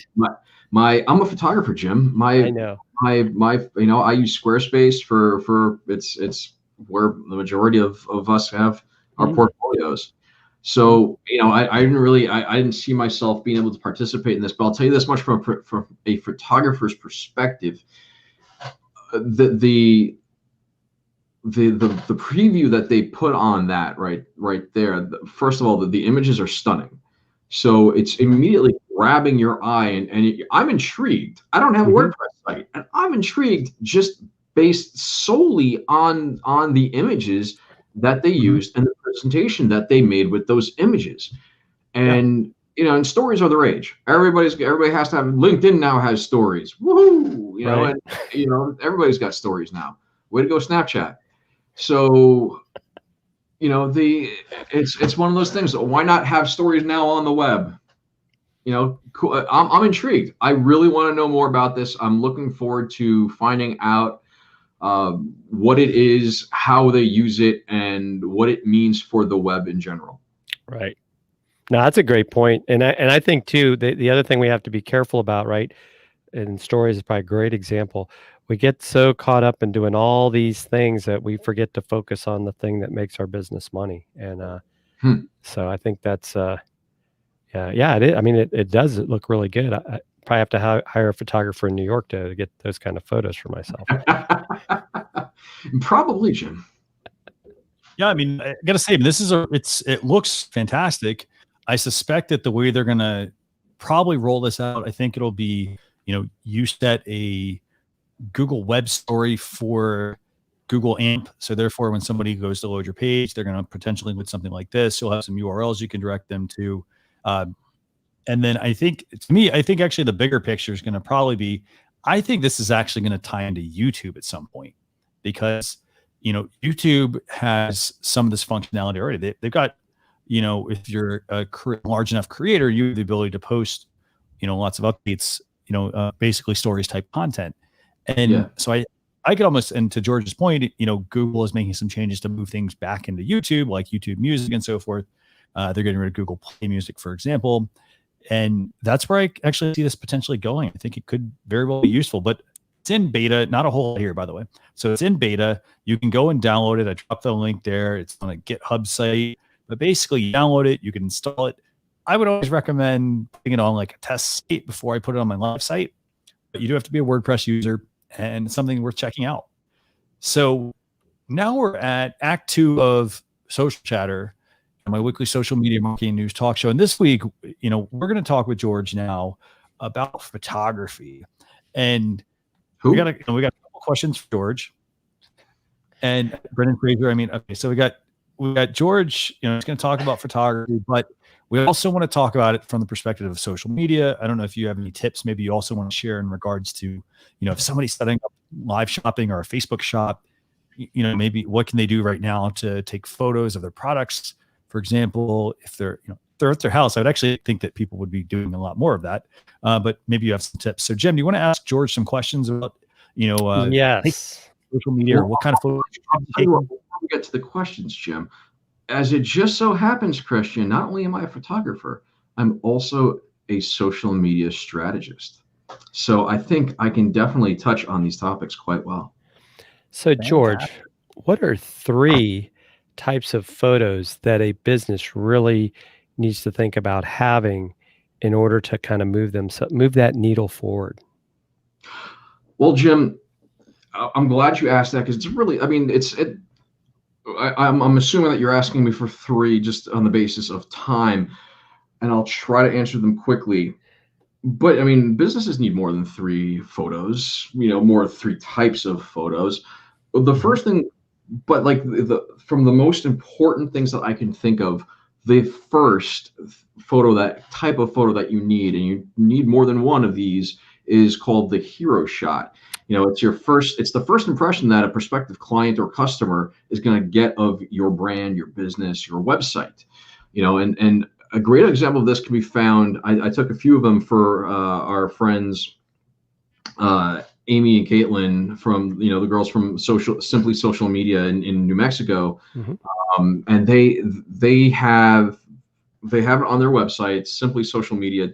I'm a photographer, Jim. I know. I use Squarespace for it's where the majority of us have our portfolios. So I didn't see myself being able to participate in this. But I'll tell you this much from a photographer's perspective. The preview that they put on that right there, first of all, the images are stunning. So it's immediately grabbing your eye, and I'm intrigued. I don't have a WordPress site, and I'm intrigued just based solely on the images that they used and the presentation that they made with those images. And and stories are the rage. Everybody has to have. LinkedIn now has stories. Woohoo! And everybody's got stories now. Way to go, Snapchat. So it's one of those things. Why not have stories now on the web? Cool. I'm intrigued. I really want to know more about this. I'm looking forward to finding out what it is, how they use it, and what it means for the web in general. Right. No, that's a great point. And I think too, the other thing we have to be careful about, right? And stories is probably a great example. We get so caught up in doing all these things that we forget to focus on the thing that makes our business money. And so I think that's it is. I mean, it does look really good. I probably have to hire a photographer in New York to get those kind of photos for myself. Probably, Jim. Yeah, I mean, I gotta say, it looks fantastic. I suspect that the way they're gonna probably roll this out, I think it'll be, you set a Google web story for Google AMP. So therefore, when somebody goes to load your page, they're going to potentially with something like this. You'll have some URLs you can direct them to. And then I think actually the bigger picture is going to probably be, I think this is actually going to tie into YouTube at some point, because, YouTube has some of this functionality already. They've got, if you're a large enough creator, you have the ability to post, lots of updates, basically stories type content. And so I could almost, and to George's point, Google is making some changes to move things back into YouTube, like YouTube Music and so forth. They're getting rid of Google Play Music, for example. And that's where I actually see this potentially going. I think it could very well be useful, but it's in beta, not a whole lot here, by the way. So it's in beta. You can go and download it. I dropped the link there. It's on a GitHub site, but basically you download it, you can install it. I would always recommend putting it on like a test site before I put it on my live site, but you do have to be a WordPress user, and it's something worth checking out. So now we're at Act 2 of Social Chatter, my weekly social media marketing news talk show. And this week, we're going to talk with George now about photography. And we got a couple questions for George and Brendan Fraser. Okay, so we got George, he's going to talk about photography, but we also want to talk about it from the perspective of social media. I don't know if you have any tips maybe you also want to share in regards to, if somebody's setting up live shopping or a Facebook shop, maybe what can they do right now to take photos of their products? For example, if they're at their house, I would actually think that people would be doing a lot more of that. But maybe you have some tips. So Jim, do you want to ask George some questions about, yes, social media, or what kind of photos? Before we get to the questions, Jim, as it just so happens, Christian, not only am I a photographer, I'm also a social media strategist. So I think I can definitely touch on these topics quite well. So George, what are 3 types of photos that a business really needs to think about having in order to kind of move that needle forward? Well, Jim, I'm glad you asked that, because it's really, I'm assuming that you're asking me for 3 just on the basis of time, and I'll try to answer them quickly. But I mean, businesses need more than 3 photos, more 3 types of photos. The first thing, but like from the most important things that I can think of, the first photo, that type of photo that you need, and you need more than one of these, is called the hero shot. It's the first impression that a prospective client or customer is going to get of your brand, your business, your website. And a great example of this can be found. I took a few of them for our friends Amy and Caitlin, from the girls from Simply Social Media in New Mexico. And they have it on their website, Simply Social Media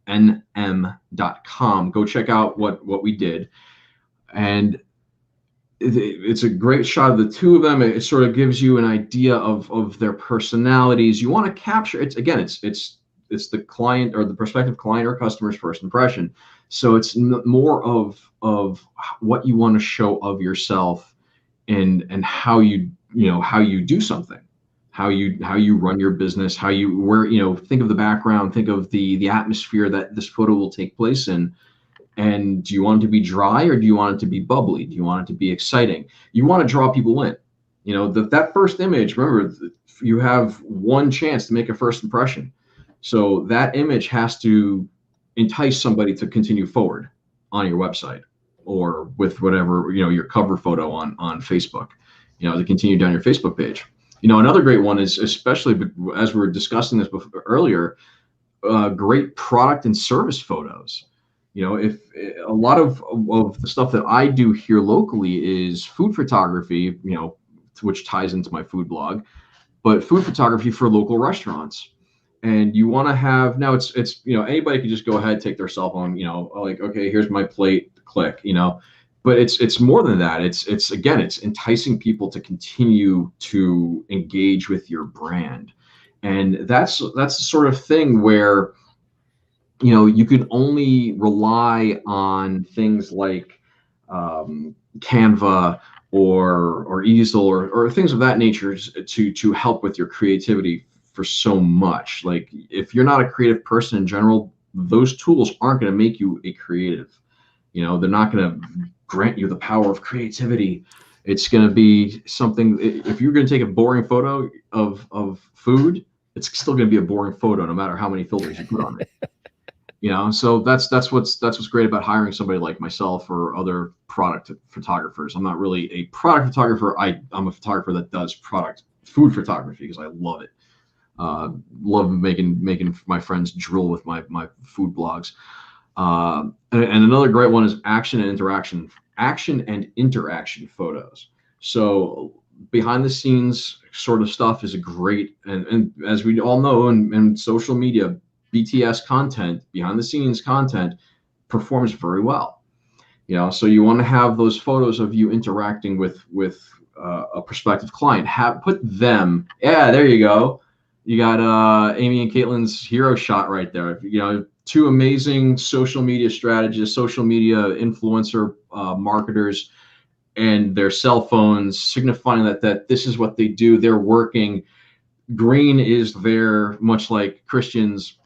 nm.com. Go check out what we did. And it's a great shot of the two of them. It sort of gives you an idea of their personalities. You want to capture it's the client or the prospective client or customer's first impression. So it's more of what you want to show of yourself, and how you do something, how you run your business, think of the background, think of the atmosphere that this photo will take place in. And do you want it to be dry, or do you want it to be bubbly? Do you want it to be exciting? You want to draw people in. That first image, remember, you have one chance to make a first impression. So that image has to entice somebody to continue forward on your website, or with whatever, your cover photo on Facebook, to continue down your Facebook page. Another great one is, especially as we were discussing this earlier, great product and service photos. If a lot of the stuff that I do here locally is food photography, which ties into my food blog, but food photography for local restaurants. And you want to have, now it's anybody can just go ahead, take their cell phone, like, okay, here's my plate, click, but it's more than that. It's again, it's enticing people to continue to engage with your brand. And that's the sort of thing where, you can only rely on things like Canva or Easel or things of that nature to help with your creativity for so much. Like, if you're not a creative person in general, those tools aren't going to make you a creative. They're not going to grant you the power of creativity. It's going to be something. If you're going to take a boring photo of food, it's still going to be a boring photo, no matter how many filters you put on it. So that's what's great about hiring somebody like myself or other product photographers. I'm not really a product photographer. I'm a photographer that does food photography, because I love it. Love making my friends drool with my food blogs. And another great one is action and interaction photos. So behind the scenes sort of stuff is a great, and as we all know, in social media, BTS content, behind the scenes content, performs very well. So you want to have those photos of you interacting with a prospective client. Put them. Yeah, there you go. You got Amy and Caitlin's hero shot right there. Two amazing social media strategists, social media influencer marketers, and their cell phones, signifying that this is what they do. They're working. Green is their, much like Christian's,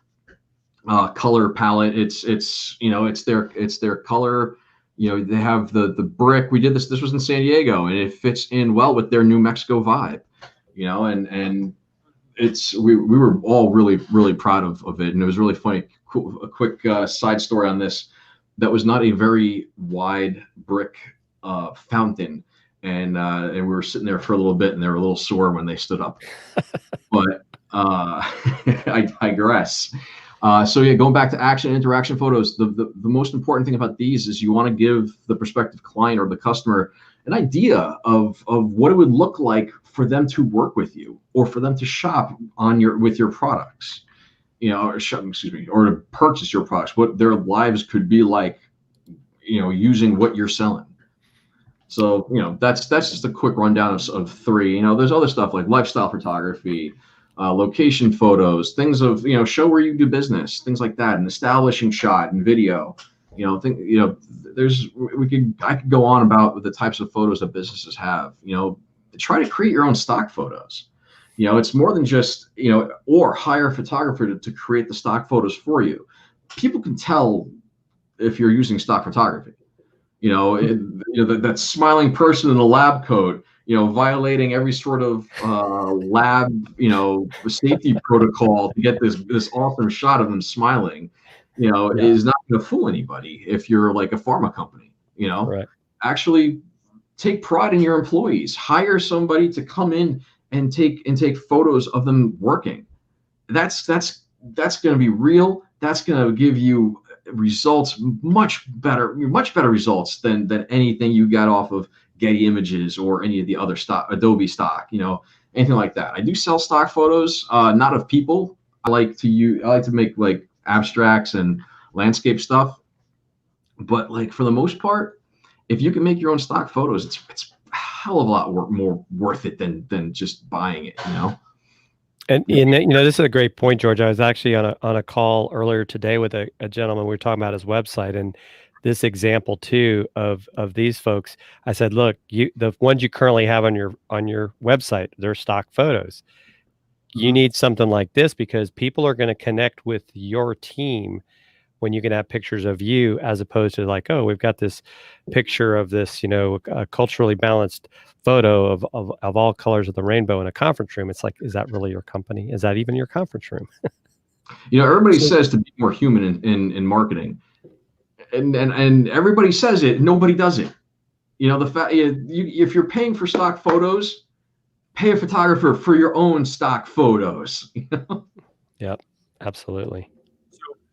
color palette. It's their color. They have the brick. We did this was in San Diego, and it fits in well with their New Mexico vibe. And we were all really, really proud of it, and it was really funny. Cool, a quick side story on this. That was not a very wide brick fountain, and we were sitting there for a little bit, and they were a little sore when they stood up. But I digress. So yeah, going back to action and interaction photos, the most important thing about these is you want to give the prospective client or the customer an idea of what it would look like for them to work with you, or for them to shop with your products, or to purchase your products, what their lives could be like, using what you're selling. So, that's just a quick rundown of 3. There's other stuff like lifestyle photography, location photos, things of, show where you do business, things like that, an establishing shot and video. I could go on about the types of photos that businesses have. Try to create your own stock photos. It's more than just, or hire a photographer to create the stock photos for you. people can tell if you're using stock photography. That smiling person in a lab coat, violating every sort of lab, safety protocol to get this awesome shot of them smiling, is not going to fool anybody. If you're like a pharma company, Right. actually take pride in your employees. Hire somebody to come in and take photos of them working. That's going to be real. That's going to give you results, much better results than anything you got off of Getty Images or any of the other Adobe stock, anything like that. I do sell stock photos, not of people. I like to make like abstracts and landscape stuff, but like for the most part, if you can make your own stock photos, it's a hell of a lot more worth it than just buying it, And this is a great point, George. I was actually on a call earlier today with a gentleman. We were talking about his website, and this example too of these folks. I said, look, the ones you currently have on your website, they're stock photos. You need something like this because people are going to connect with your team when you can have pictures of you, as opposed to like, oh, we've got this picture of this, culturally balanced photo of all colors of the rainbow in a conference room. It's like, is that really your company? Is that even your conference room? Everybody says to be more human in marketing, and everybody says it. Nobody does it. The fact if you're paying for stock photos, pay a photographer for your own stock photos. Yep, absolutely.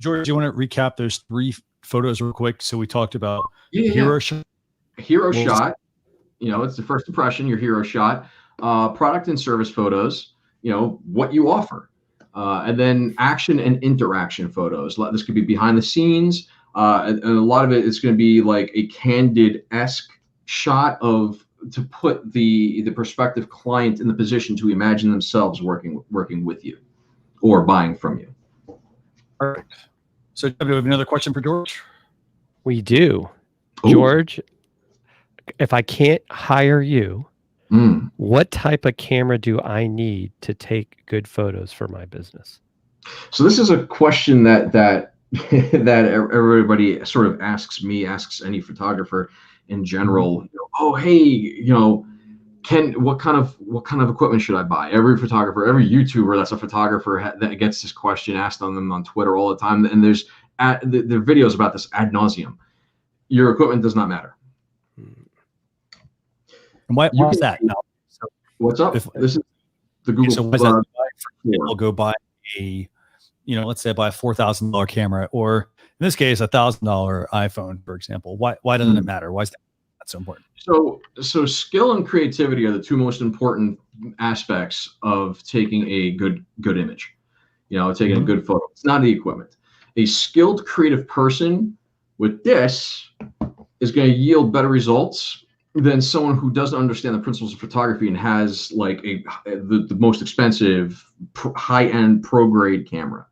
George, do you want to recap those 3 photos real quick? So we talked about hero shot. It's the first impression, your hero shot. Product and service photos, what you offer. And then action and interaction photos. This could be behind the scenes. And a lot of it is going to be like a candid-esque shot to put the prospective client in the position to imagine themselves working with you or buying from you. Perfect. So do we have another question for George? We do. Ooh. George, if I can't hire you, what type of camera do I need to take good photos for my business? So this is a question that everybody sort of asks any photographer in general. Oh, hey, what kind of equipment should I buy? Every photographer, every YouTuber that's a photographer that gets this question asked on them on Twitter all the time, and there's the videos about this ad nauseum. Your equipment does not matter. And why is that? So what's up? This is the Google. So I'll go buy let's say I buy a $4,000 camera, or in this case, $1,000 iPhone, for example. Why doesn't it matter? Why is that so important? So skill and creativity are the 2 most important aspects of taking a good image. Taking a good photo. It's not the equipment. A skilled creative person with this is going to yield better results than someone who doesn't understand the principles of photography and has like the most expensive high-end pro-grade camera.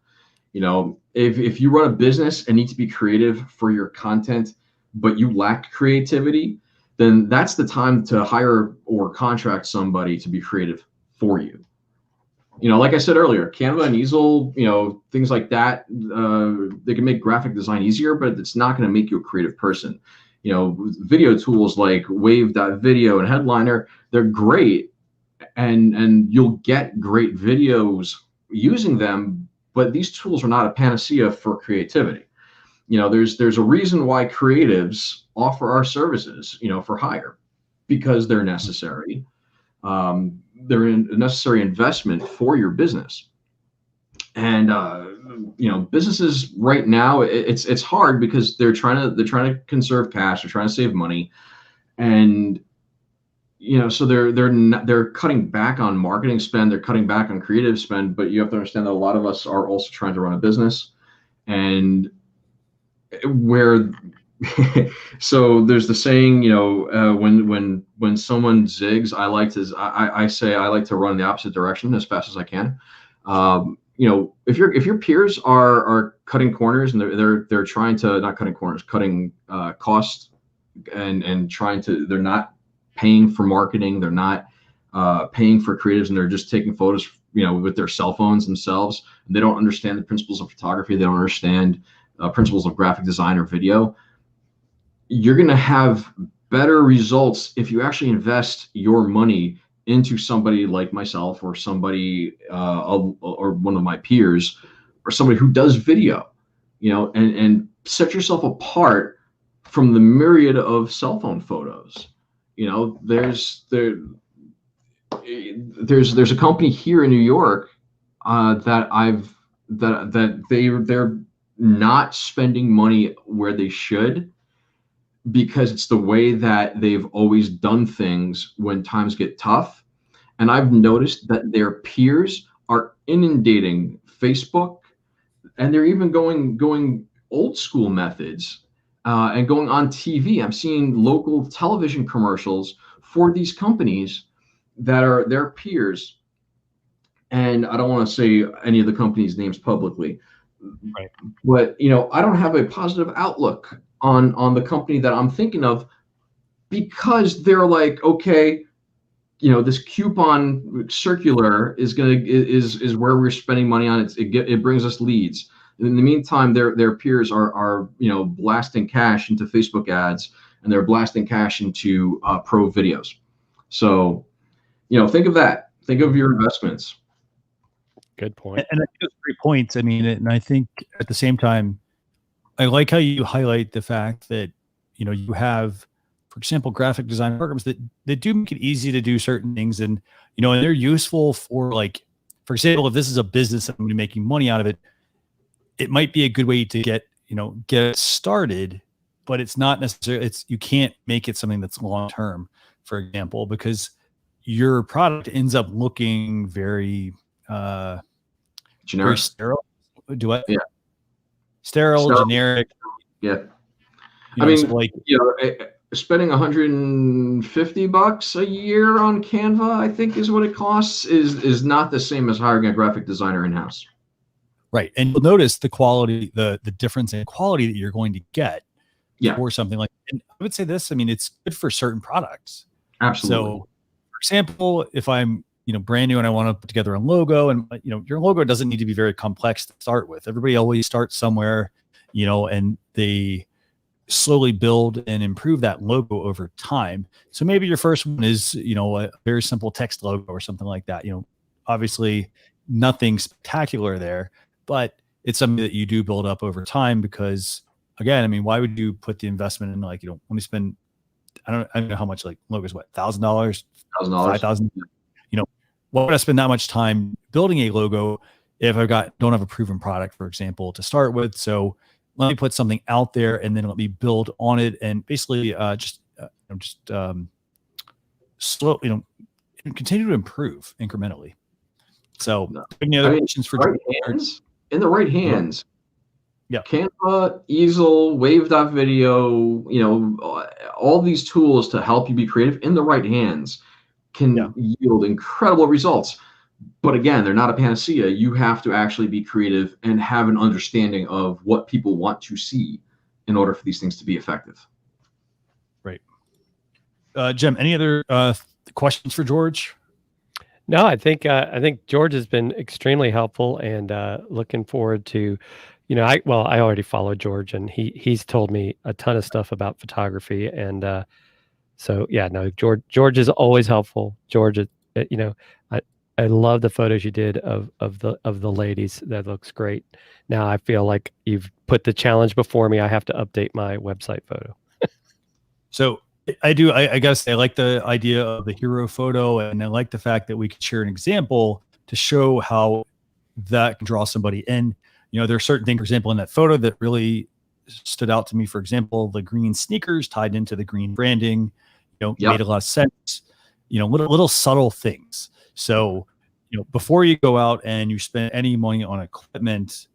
If you run a business and need to be creative for your content, but you lack creativity, then that's the time to hire or contract somebody to be creative for you. Like I said earlier, Canva and Easel, things like that, they can make graphic design easier, but it's not going to make you a creative person. Video tools like Wave.video and Headliner, they're great, and you'll get great videos using them, but these tools are not a panacea for creativity. There's a reason why creatives offer our services, for hire, because they're necessary. They're a necessary investment for your business. And businesses right now, it's hard because they're trying to conserve cash, they're trying to save money, and so they're cutting back on marketing spend, they're cutting back on creative spend. But you have to understand that a lot of us are also trying to run a business, and so there's the saying, when someone zigs, I say I like to run the opposite direction as fast as I can. If your peers are cutting corners and they're trying to, not cutting corners, cutting costs, and they're not paying for marketing, they're not paying for creatives, and they're just taking photos with their cell phones themselves, and they don't understand the principles of photography, they don't understand principles of graphic design or video, you're going to have better results if you actually invest your money into somebody like myself or somebody or one of my peers or somebody who does video, and set yourself apart from the myriad of cell phone photos. There's a company here in New York that they're not spending money where they should, because it's the way that they've always done things when times get tough. And I've noticed that their peers are inundating Facebook, and they're even going old school methods and going on TV. I'm seeing local television commercials for these companies that are their peers. And I don't want to say any of the companies' names publicly, right? But I don't have a positive outlook on the company that I'm thinking of, because they're like, okay, this coupon circular is where we're spending money on. It brings us leads. In the meantime, their peers are blasting cash into Facebook ads, and they're blasting cash into pro videos. So think of that. Think of your investments. Good point. And I think those great points. I mean, and I think at the same time, I like how you highlight the fact that you have, for example, graphic design programs that do make it easy to do certain things, and and they're useful for, like, for example, if this is a business and I'm going to be making money out of it, it might be a good way to get started, but it's not necessarily, you can't make it something that's long term, for example, because your product ends up looking very generic, very sterile. Yeah. Sterile, generic. Yeah. I mean, so, like, spending $150 a year on Canva, I think is what it costs, is not the same as hiring a graphic designer in-house. Right. And you'll notice the quality, the difference in quality that you're going to get for something like, and I would say this, I mean, it's good for certain products. Absolutely. So, for example, if I'm brand new and I want to put together a logo, and your logo doesn't need to be very complex to start with. Everybody always starts somewhere, and they slowly build and improve that logo over time. So maybe your first one is, a very simple text logo or something like that. Obviously nothing spectacular there, but it's something that you do build up over time, because again, I mean, why would you put the investment in, like, let me spend, I don't know how much, like, logos, what, $1,000, $5,000, why would I spend that much time building a logo if I don't have a proven product, for example, to start with? So let me put something out there, and then let me build on it, and basically slow, continue to improve incrementally. So, any other questions for in the right hands? Yeah. Canva, Easel, Wave.video, all these tools to help you be creative in the right hands can yield incredible results. But again, they're not a panacea. You have to actually be creative and have an understanding of what people want to see in order for these things to be effective. Right. Jim, any other questions for George? No, I think George has been extremely helpful, and looking forward to, I already follow George, and he's told me a ton of stuff about photography, and so yeah, no, George is always helpful. George, I love the photos you did of the ladies. That looks great. Now I feel like you've put the challenge before me. I have to update my website photo. So I do. I gotta say, I like the idea of the hero photo, and I like the fact that we could share an example to show how that can draw somebody in. There are certain things, for example, in that photo that really stood out to me. For example, the green sneakers tied into the green branding, made a lot of sense. Little subtle things. So, before you go out and you spend any money on equipment,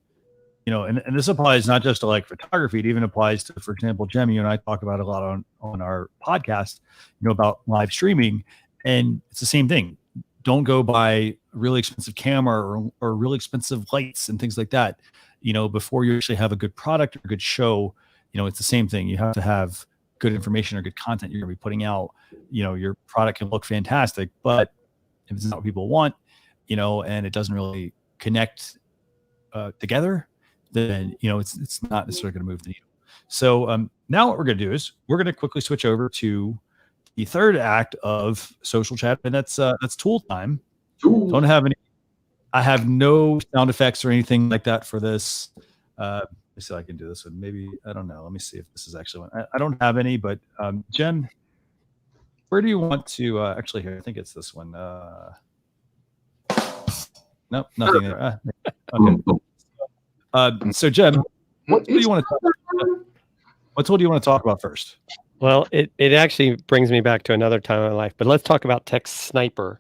and this applies not just to, like, photography, it even applies to, for example, Jem, you and I talk about a lot on our podcast, about live streaming, and it's the same thing. Don't go buy a really expensive camera or really expensive lights and things like that, before you actually have a good product or a good show. It's the same thing. You have to have good information or good content you're going to be putting out. Your product can look fantastic, but if it's not what people want, and it doesn't really connect together, then it's not necessarily going to move the needle. So now what we're going to do is we're going to quickly switch over to the third act of social chat, and that's tool time. Don't have any. I have no sound effects or anything like that for this. Let me see if I can do this one. Maybe, I don't know. Let me see if this is actually one. I don't have any, but Jen, where do you want to actually here? I think it's this one. Nope, nothing there. Okay. So Jen, what tool do you want to talk about first? Well, it actually brings me back to another time in my life, but let's talk about TextSniper.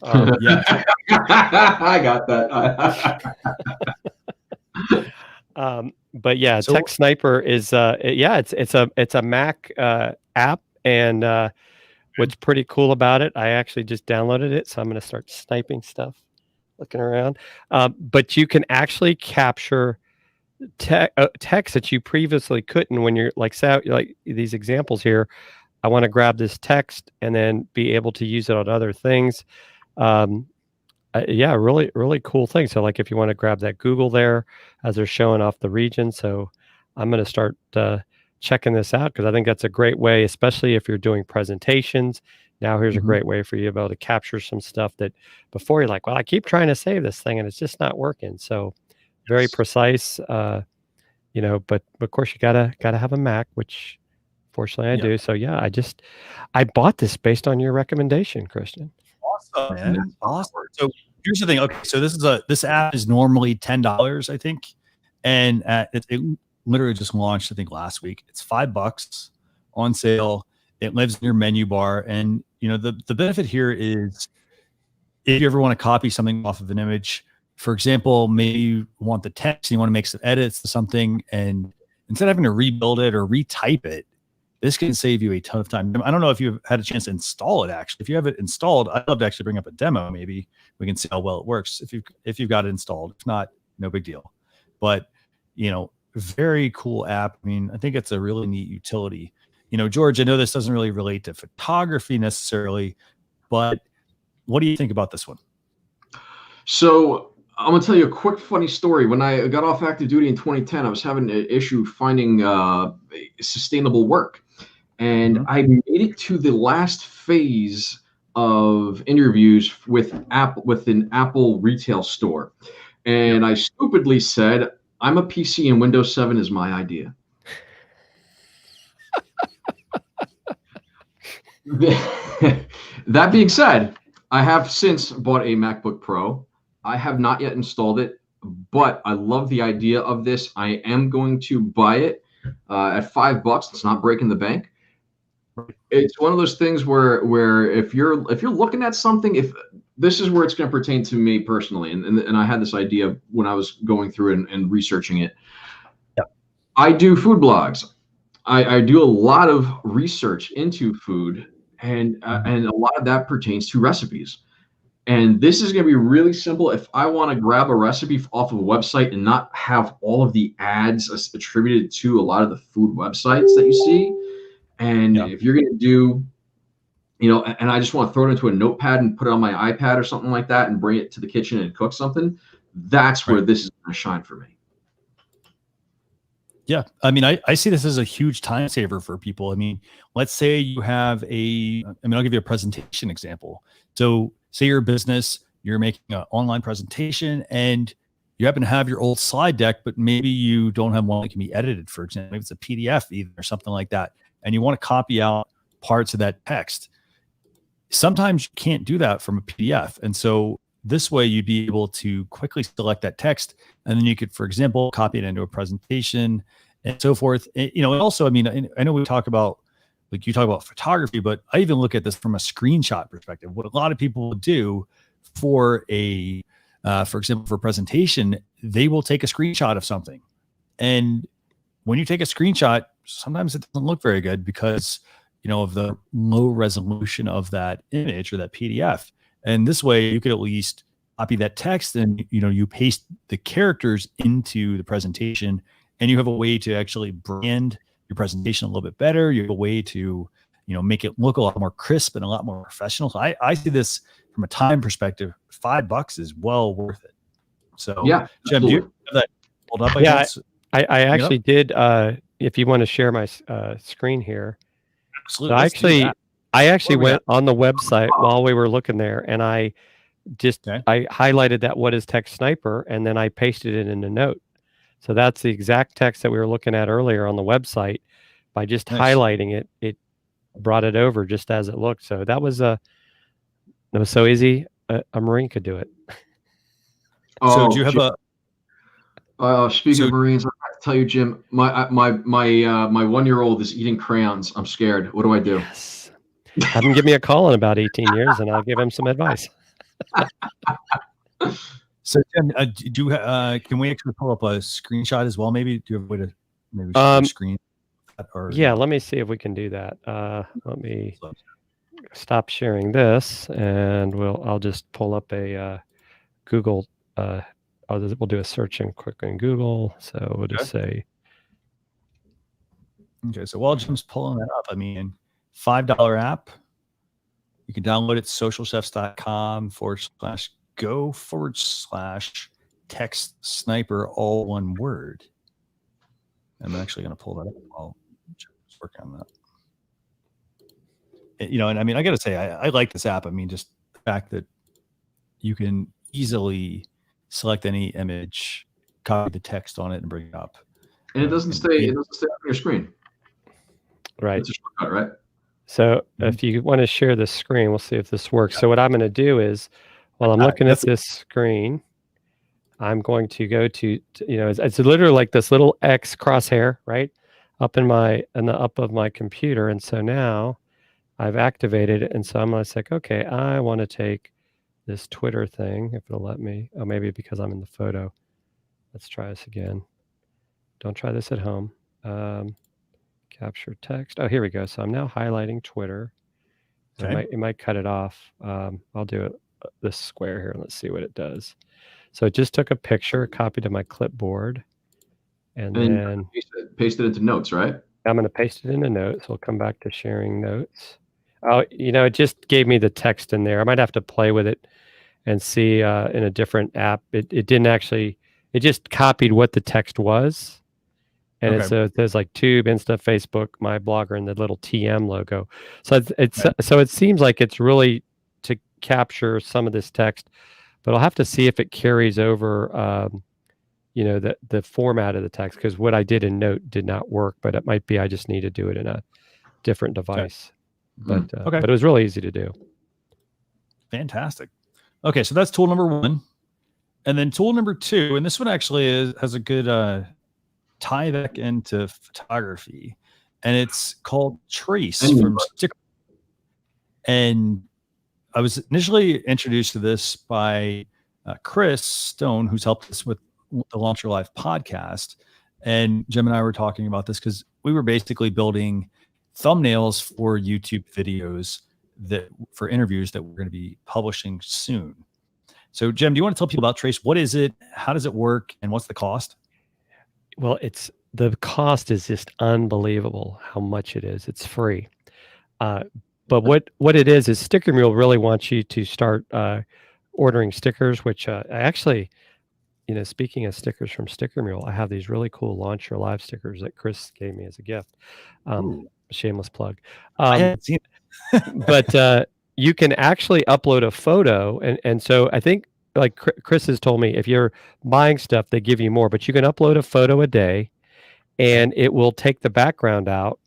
Yeah, I got that. But yeah, so, TextSniper is it's a Mac app, and what's pretty cool about it, I actually just downloaded it, so I'm going to start sniping stuff, looking around. But you can actually capture text that you previously couldn't when you're like these examples here. I want to grab this text and then be able to use it on other things. Yeah, really, really cool thing. So like if you want to grab that Google there as they're showing off the region. So I'm going to start checking this out because I think that's a great way, especially if you're doing presentations. Now here's a great way for you to be able to capture some stuff that before you're like, well, I keep trying to save this thing and it's just not working. So very precise, but of course you gotta have a Mac, which fortunately I do. So yeah, I bought this based on your recommendation, Christian. Awesome, man. Awesome. So here's the thing. Okay, so this app is normally $10, I think, and it literally just launched, I think, last week. It's $5 on sale. It lives in your menu bar, and the benefit here is if you ever want to copy something off of an image, for example, maybe you want the text and you want to make some edits to something, and instead of having to rebuild it or retype it, this can save you a ton of time. I don't know if you've had a chance to install it. Actually, if you have it installed, I'd love to actually bring up a demo. Maybe we can see how well it works if you've got it installed. If not, no big deal. But very cool app. I mean, I think it's a really neat utility. George, I know this doesn't really relate to photography necessarily, but what do you think about this one? So I'm going to tell you a quick funny story. When I got off active duty in 2010, I was having an issue finding sustainable work. And I made it to the last phase of interviews with an Apple retail store. And I stupidly said, I'm a PC and Windows 7 is my idea. That being said, I have since bought a MacBook Pro. I have not yet installed it, but I love the idea of this. I am going to buy it at $5. It's not breaking the bank. It's one of those things where if you're looking at something, if this is where it's going to pertain to me personally, and I had this idea when I was going through and researching it. Yeah. I do food blogs. I do a lot of research into food, and a lot of that pertains to recipes. And this is going to be really simple. If I want to grab a recipe off of a website and not have all of the ads attributed to a lot of the food websites that you see, and if you're going to do, and I just want to throw it into a notepad and put it on my iPad or something like that and bring it to the kitchen and cook something, that's where this is going to shine for me. Yeah. I mean, I see this as a huge time saver for people. I mean, let's say you have I'll give you a presentation example. So say you're a business, you're making an online presentation and you happen to have your old slide deck, but maybe you don't have one that can be edited, for example. Maybe it's a PDF even or something like that. And you want to copy out parts of that text. Sometimes you can't do that from a PDF. And so this way you'd be able to quickly select that text. And then you could, for example, copy it into a presentation and so forth. And also, I mean, I know we talk about, like you talk about photography, but I even look at this from a screenshot perspective. What a lot of people do for for example, for a presentation, they will take a screenshot of something. And when you take a screenshot, sometimes it doesn't look very good because, of the low resolution of that image or that PDF. And this way you could at least copy that text and, you paste the characters into the presentation and you have a way to actually brand your presentation a little bit better. You have a way to, make it look a lot more crisp and a lot more professional. So I see this from a time perspective, $5 is well worth it. So yeah, Jim, do you have that pulled up? Yeah, I actually did. If you want to share my screen here. Absolutely. I actually went on the website while we were looking there, and I highlighted that what is TextSniper, and then I pasted it in a note. So that's the exact text that we were looking at earlier on the website. By just highlighting it, it brought it over just as it looked. So that was so easy. A Marine could do it. So do you have speaking of Marines, I have to tell you, Jim, my 1-year-old is eating crayons. I'm scared. What do I do? Yes. Have him give me a call in about 18 years, and I'll give him some advice. So, Jim, can we actually pull up a screenshot as well? Maybe do you have a way to maybe share screen? Yeah, let me see if we can do that. Let me stop sharing this, and I'll just pull up a Google. We'll do a search in quick in Google. So we'll just say. Okay, so while Jim's pulling that up, I mean, $5 app. You can download it, socialchefs.com/go/TextSniper, all one word. I'm actually going to pull that up while Jim's working on that. And I mean, I got to say, I like this app. I mean, just the fact that you can easily select any image, copy the text on it, and bring it up. And it doesn't stay on your screen. Right. It's a shortcut, right? So if you want to share the screen, we'll see if this works. So what I'm going to do is, while I'm looking at this screen, I'm going to go to it's literally like this little X crosshair, right, up in the up of my computer. And so now I've activated it. And so I'm going to say, okay, I want to take this Twitter thing, if it'll let me. Oh, maybe because I'm in the photo. Let's try this again. Don't try this at home. Capture text. Oh, here we go. So I'm now highlighting Twitter. Okay. It might cut it off. I'll do it this square here, and let's see what it does. So it just took a picture, copied to my clipboard, and then paste it into notes, right? I'm going to paste it into notes. We'll come back to sharing notes. Oh, it just gave me the text in there. I might have to play with it and see in a different app. It didn't actually. It just copied what the text was. And it says like Tube, Insta, Facebook, my blogger, and the little TM logo. So so it seems like it's really to capture some of this text, but I'll have to see if it carries over, the format of the text, because what I did in Note did not work. But it might be I just need to do it in a different device. But it was really easy to do. Fantastic. Okay, so that's tool number 1, and then tool number 2, and this one actually has a good. Tie back into photography, and it's called Trace from Sticker. And I was initially introduced to this by Chris Stone, who's helped us with the Launch Your Life podcast. And Jim and I were talking about this because we were basically building thumbnails for YouTube videos for interviews that we're going to be publishing soon. So, Jim, do you want to tell people about Trace? What is it? How does it work? And what's the cost? Well, the cost is just unbelievable how much it is. It's free. But what it is Sticker Mule really wants you to start ordering stickers, which I actually, speaking of stickers from Sticker Mule, I have these really cool Launch Your Live stickers that Chris gave me as a gift. Shameless plug. I haven't seen it. But you can actually upload a photo. And so I think, like Chris has told me, if you're buying stuff, they give you more, but you can upload a photo a day and it will take the background out,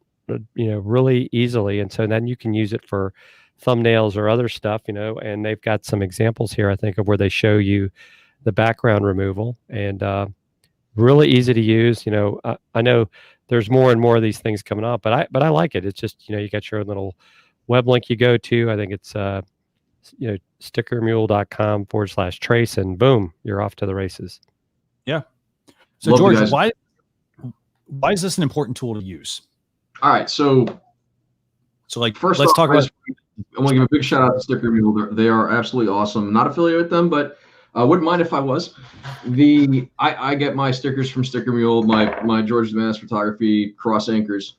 really easily. And so then you can use it for thumbnails or other stuff, and they've got some examples here, I think, of where they show you the background removal, and really easy to use. I know there's more and more of these things coming up, but I like it. It's just, you got your own little web link you go to. I think it's, stickermule.com/trace, and boom, you're off to the races. Yeah. So George, why is this an important tool to use? All right. So like, first let's off, talk about. I want to give a big shout out to Sticker Mule. They are absolutely awesome. Not affiliated with them, but I wouldn't mind if I was. I get my stickers from Sticker Mule, my George Damanis photography cross anchors.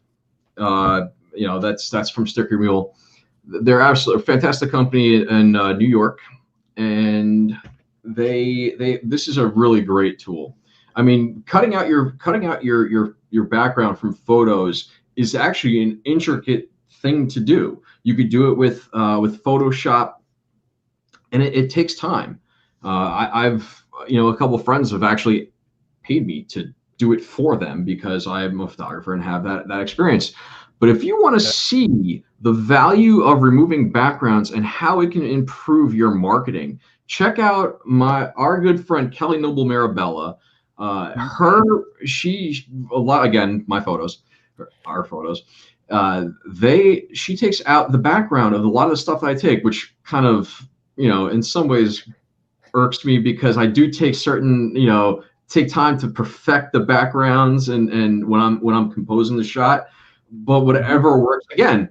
That's from Sticker Mule. They're absolutely a fantastic company in New York, and this is a really great tool. I mean, cutting out your background from photos is actually an intricate thing to do. You could do it with Photoshop, and it takes time. I've a couple of friends have actually paid me to do it for them because I'm a photographer and have that experience. But if you want to see the value of removing backgrounds and how it can improve your marketing, check out our good friend Kelly Noble Marabella. My photos, our photos. She takes out the background of a lot of the stuff that I take, which kind of in some ways irks me because I do take take time to perfect the backgrounds and when I'm composing the shot. But whatever works, again,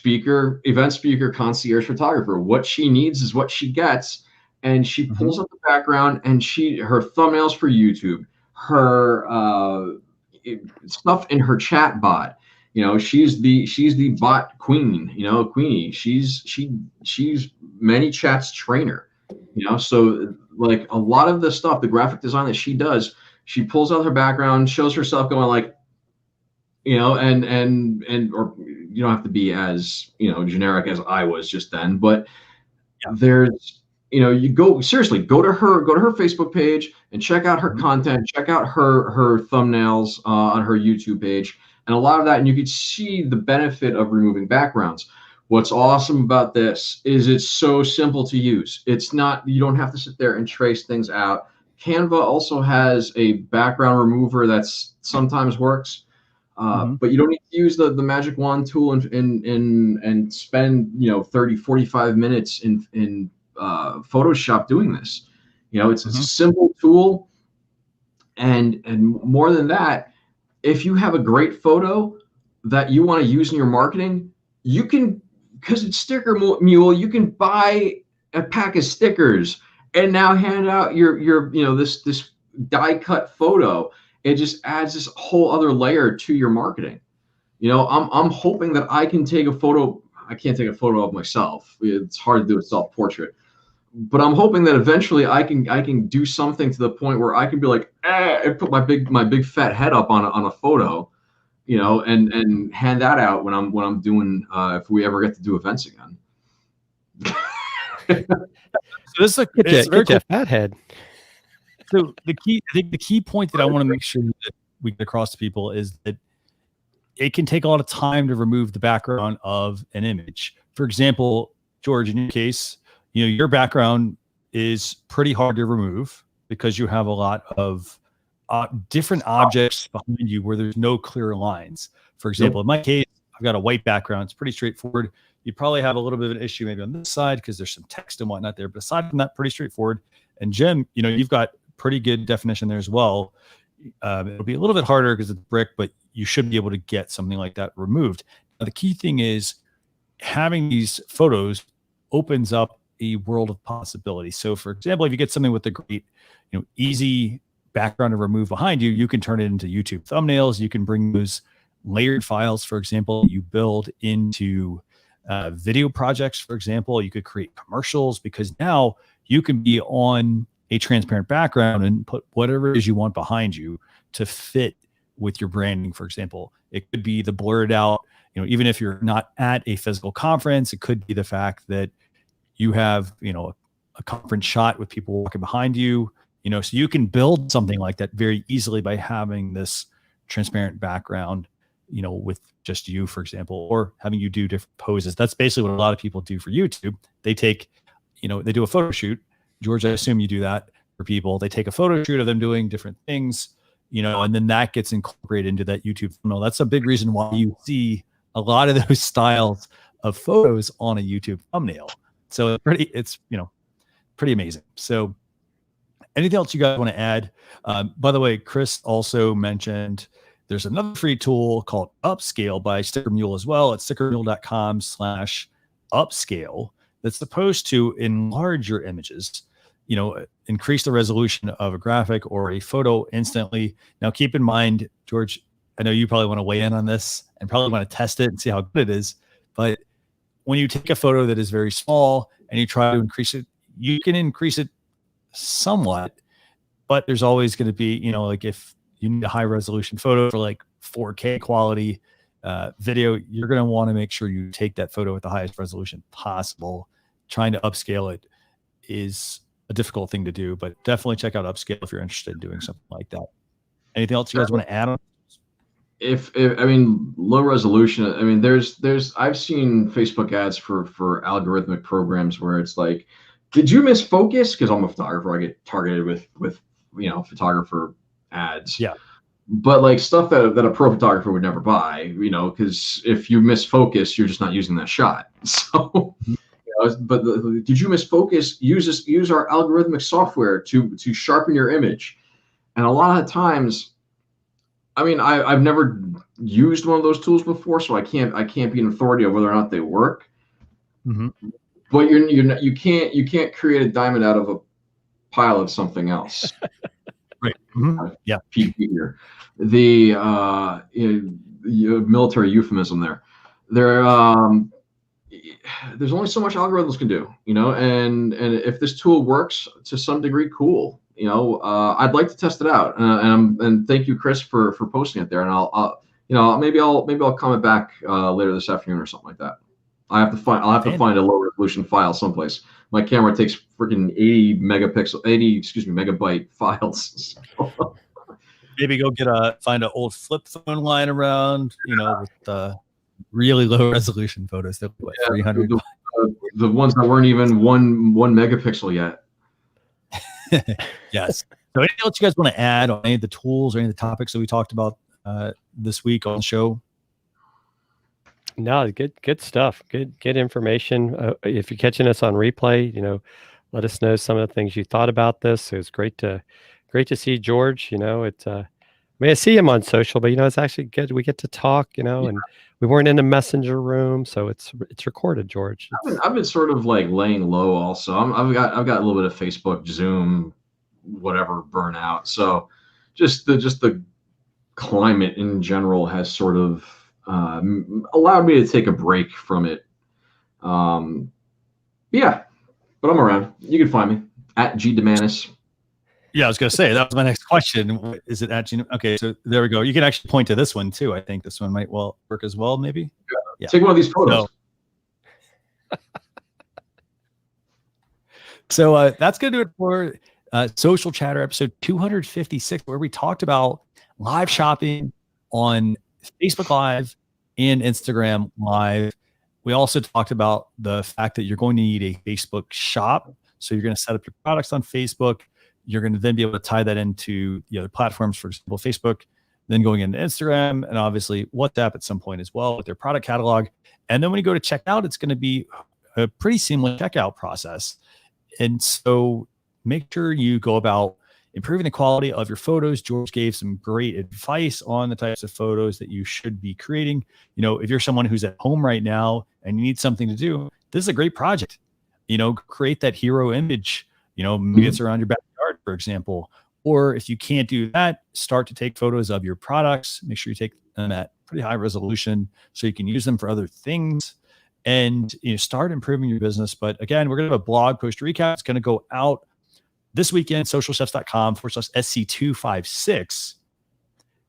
event speaker, concierge photographer, what she needs is what she gets. And she pulls up the background and her thumbnails for YouTube, her stuff in her chat bot. She's the bot queen, queenie. She's ManyChat's trainer. So like a lot of the stuff, the graphic design that she does, she pulls out her background, shows herself going like, or you don't have to be as generic as I was just then, but there's you go to her Facebook page and check out her content, check out her thumbnails on her YouTube page, and a lot of that, and you could see the benefit of removing backgrounds. What's awesome about this is it's so simple to use. It's not, you don't have to sit there and trace things out. Canva also has a background remover that's sometimes works. But you don't need to use the magic wand tool and spend 30, 45 minutes in Photoshop doing this. It's a simple tool, and more than that, if you have a great photo that you want to use in your marketing, you can, because it's Sticker Mule, you can buy a pack of stickers and now hand out your this die cut photo. It just adds this whole other layer to your marketing. I'm hoping that I can take a photo. I can't take a photo of myself. It's hard to do a self-portrait. But I'm hoping that eventually I can do something to the point where I can be like, and put my big fat head up on a photo, and hand that out when I'm doing if we ever get to do events again. So this is very cool. Fat head. So I think the key point that I want to make sure that we get across to people is that it can take a lot of time to remove the background of an image. For example, George, in your case, your background is pretty hard to remove because you have a lot of different objects behind you where there's no clear lines. For example, in my case, I've got a white background. It's pretty straightforward. You probably have a little bit of an issue maybe on this side because there's some text and whatnot there. But aside from that, pretty straightforward. And Jim, you've got pretty good definition there as well. It'll be a little bit harder because it's brick, but you should be able to get something like that removed. Now, the key thing is having these photos opens up a world of possibilities. So for example, if you get something with a great, easy background to remove behind you, you can turn it into YouTube thumbnails. You can bring those layered files, for example, you build into video projects. For example, you could create commercials because now you can be on a transparent background and put whatever it is you want behind you to fit with your branding. For example, it could be the blurred out, even if you're not at a physical conference, it could be the fact that you have, a conference shot with people walking behind you, so you can build something like that very easily by having this transparent background, with just you, for example, or having you do different poses. That's basically what a lot of people do for YouTube. They take, they do a photo shoot. George, I assume you do that for people. They take a photo shoot of them doing different things, and then that gets incorporated into that YouTube thumbnail. That's a big reason why you see a lot of those styles of photos on a YouTube thumbnail. So it's pretty amazing. So anything else you guys want to add? By the way, Chris also mentioned there's another free tool called Upscale by Sticker Mule as well. It's stickermule.com/upscale. That's supposed to enlarge your images, increase the resolution of a graphic or a photo instantly. Now, keep in mind, George, I know you probably want to weigh in on this and probably want to test it and see how good it is. But when you take a photo that is very small and you try to increase it, you can increase it somewhat. but there's always going to be, like if you need a high resolution photo for like 4K quality video, you're going to want to make sure you take that photo at the highest resolution possible. Trying to upscale it is a difficult thing to do, but definitely check out Upscale if you're interested in doing something like that. Anything else you guys want to add on? If I mean, low resolution, I mean, I've seen Facebook ads for algorithmic programs where it's like, did you miss focus? Because I'm a photographer, I get targeted with photographer ads. Yeah. But like stuff that a pro photographer would never buy, because if you miss focus, you're just not using that shot. So, but did you miss focus? Use our algorithmic software to sharpen your image. And a lot of times, I mean, I've never used one of those tools before, so I can't be an authority on whether or not they work. Mm-hmm. But you can't create a diamond out of a pile of something else. Right. Mm-hmm. Yeah. Here, the military euphemism there. There's only so much algorithms can do, and if this tool works to some degree, cool. I'd like to test it out, and thank you, Chris, for posting it there. And I'll maybe I'll comment back later this afternoon or something like that. I'll have to find a low resolution file someplace. My camera takes freaking 80 megabyte files. Maybe go find an old flip phone lying around, with really low resolution photos that look like 300. The ones that weren't even one megapixel yet. Yes. So anything else you guys want to add on any of the tools or any of the topics that we talked about this week on the show? No, good stuff. Good information. If you're catching us on replay, let us know some of the things you thought about this. It was great to see George. I see him on social, but it's actually good. We get to talk, and we weren't in a messenger room, so it's recorded, George. I've been sort of like laying low. Also, I've got a little bit of Facebook, Zoom, whatever burnout. So just the climate in general has sort of allowed me to take a break from it. Yeah, but I'm around. You can find me at Damanis. Yeah, I was going to say, that was my next question. Is it at G? Okay, so there we go. You can actually point to this one too. I think this one might work as well, maybe. Yeah. Take one of these photos. So that's going to do it for Social Chatter episode 256, where we talked about live shopping on Facebook Live and Instagram Live. We also talked about the fact that you're going to need a Facebook shop. So you're going to set up your products on Facebook. You're going to then be able to tie that into the other platforms, for example, Facebook, then going into Instagram, and obviously WhatsApp at some point as well with their product catalog. And then when you go to checkout, it's going to be a pretty seamless checkout process. And so make sure you go about improving the quality of your photos. George gave some great advice on the types of photos that you should be creating. If you're someone who's at home right now and you need something to do, this is a great project. Create that hero image. Maybe it's around your backyard, for example. Or if you can't do that, start to take photos of your products. Make sure you take them at pretty high resolution so you can use them for other things and start improving your business. But again, we're going to have a blog post recap. It's going to go out this weekend, socialchefs.com/SC256.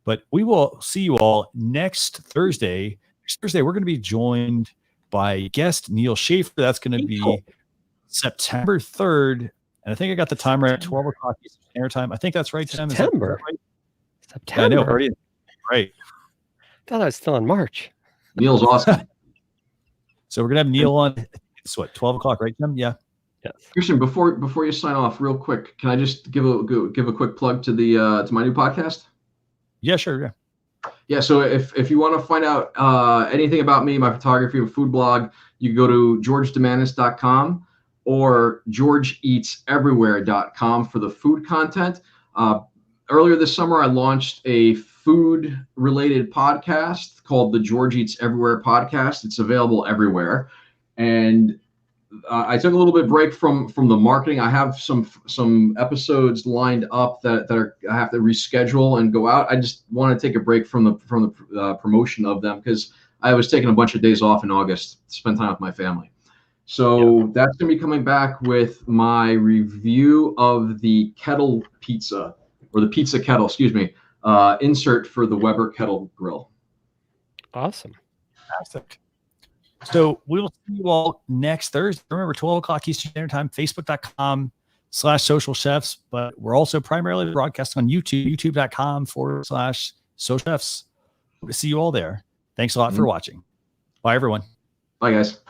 But we will see you all next Thursday. Next Thursday, we're going to be joined by guest Neil Schaefer. That's going to be September 3rd. And I think I got the time right at 12 o'clock Eastern Standard Time. I think that's right, Tim. September. Right? September. I know. Already. Right. I thought I was still in March. Neil's awesome. So we're going to have Neil on. It's 12 o'clock, right, Tim? Yeah. Yes. Christian, before you sign off real quick, can I just give a quick plug to to my new podcast? Yeah, sure. Yeah. Yeah. So if you want to find out anything about me, my photography and food blog, you can go to georgedamanis.com or georgeeatseverywhere.com for the food content. Earlier this summer, I launched a food-related podcast called the George Eats Everywhere podcast. It's available everywhere. And I took a little bit break from the marketing. I have some episodes lined up that I have to reschedule and go out. I just want to take a break from the promotion of them because I was taking a bunch of days off in August to spend time with my family. So that's going to be coming back with my review of the kettle pizza, or the pizza kettle, excuse me, insert for the Weber kettle grill. Awesome. Fantastic. So we will see you all next Thursday. Remember, 12 o'clock Eastern Standard Time, facebook.com/social chefs. But we're also primarily broadcasting on YouTube, youtube.com/social chefs. We'll see you all there. Thanks a lot for watching. Bye, everyone. Bye, guys.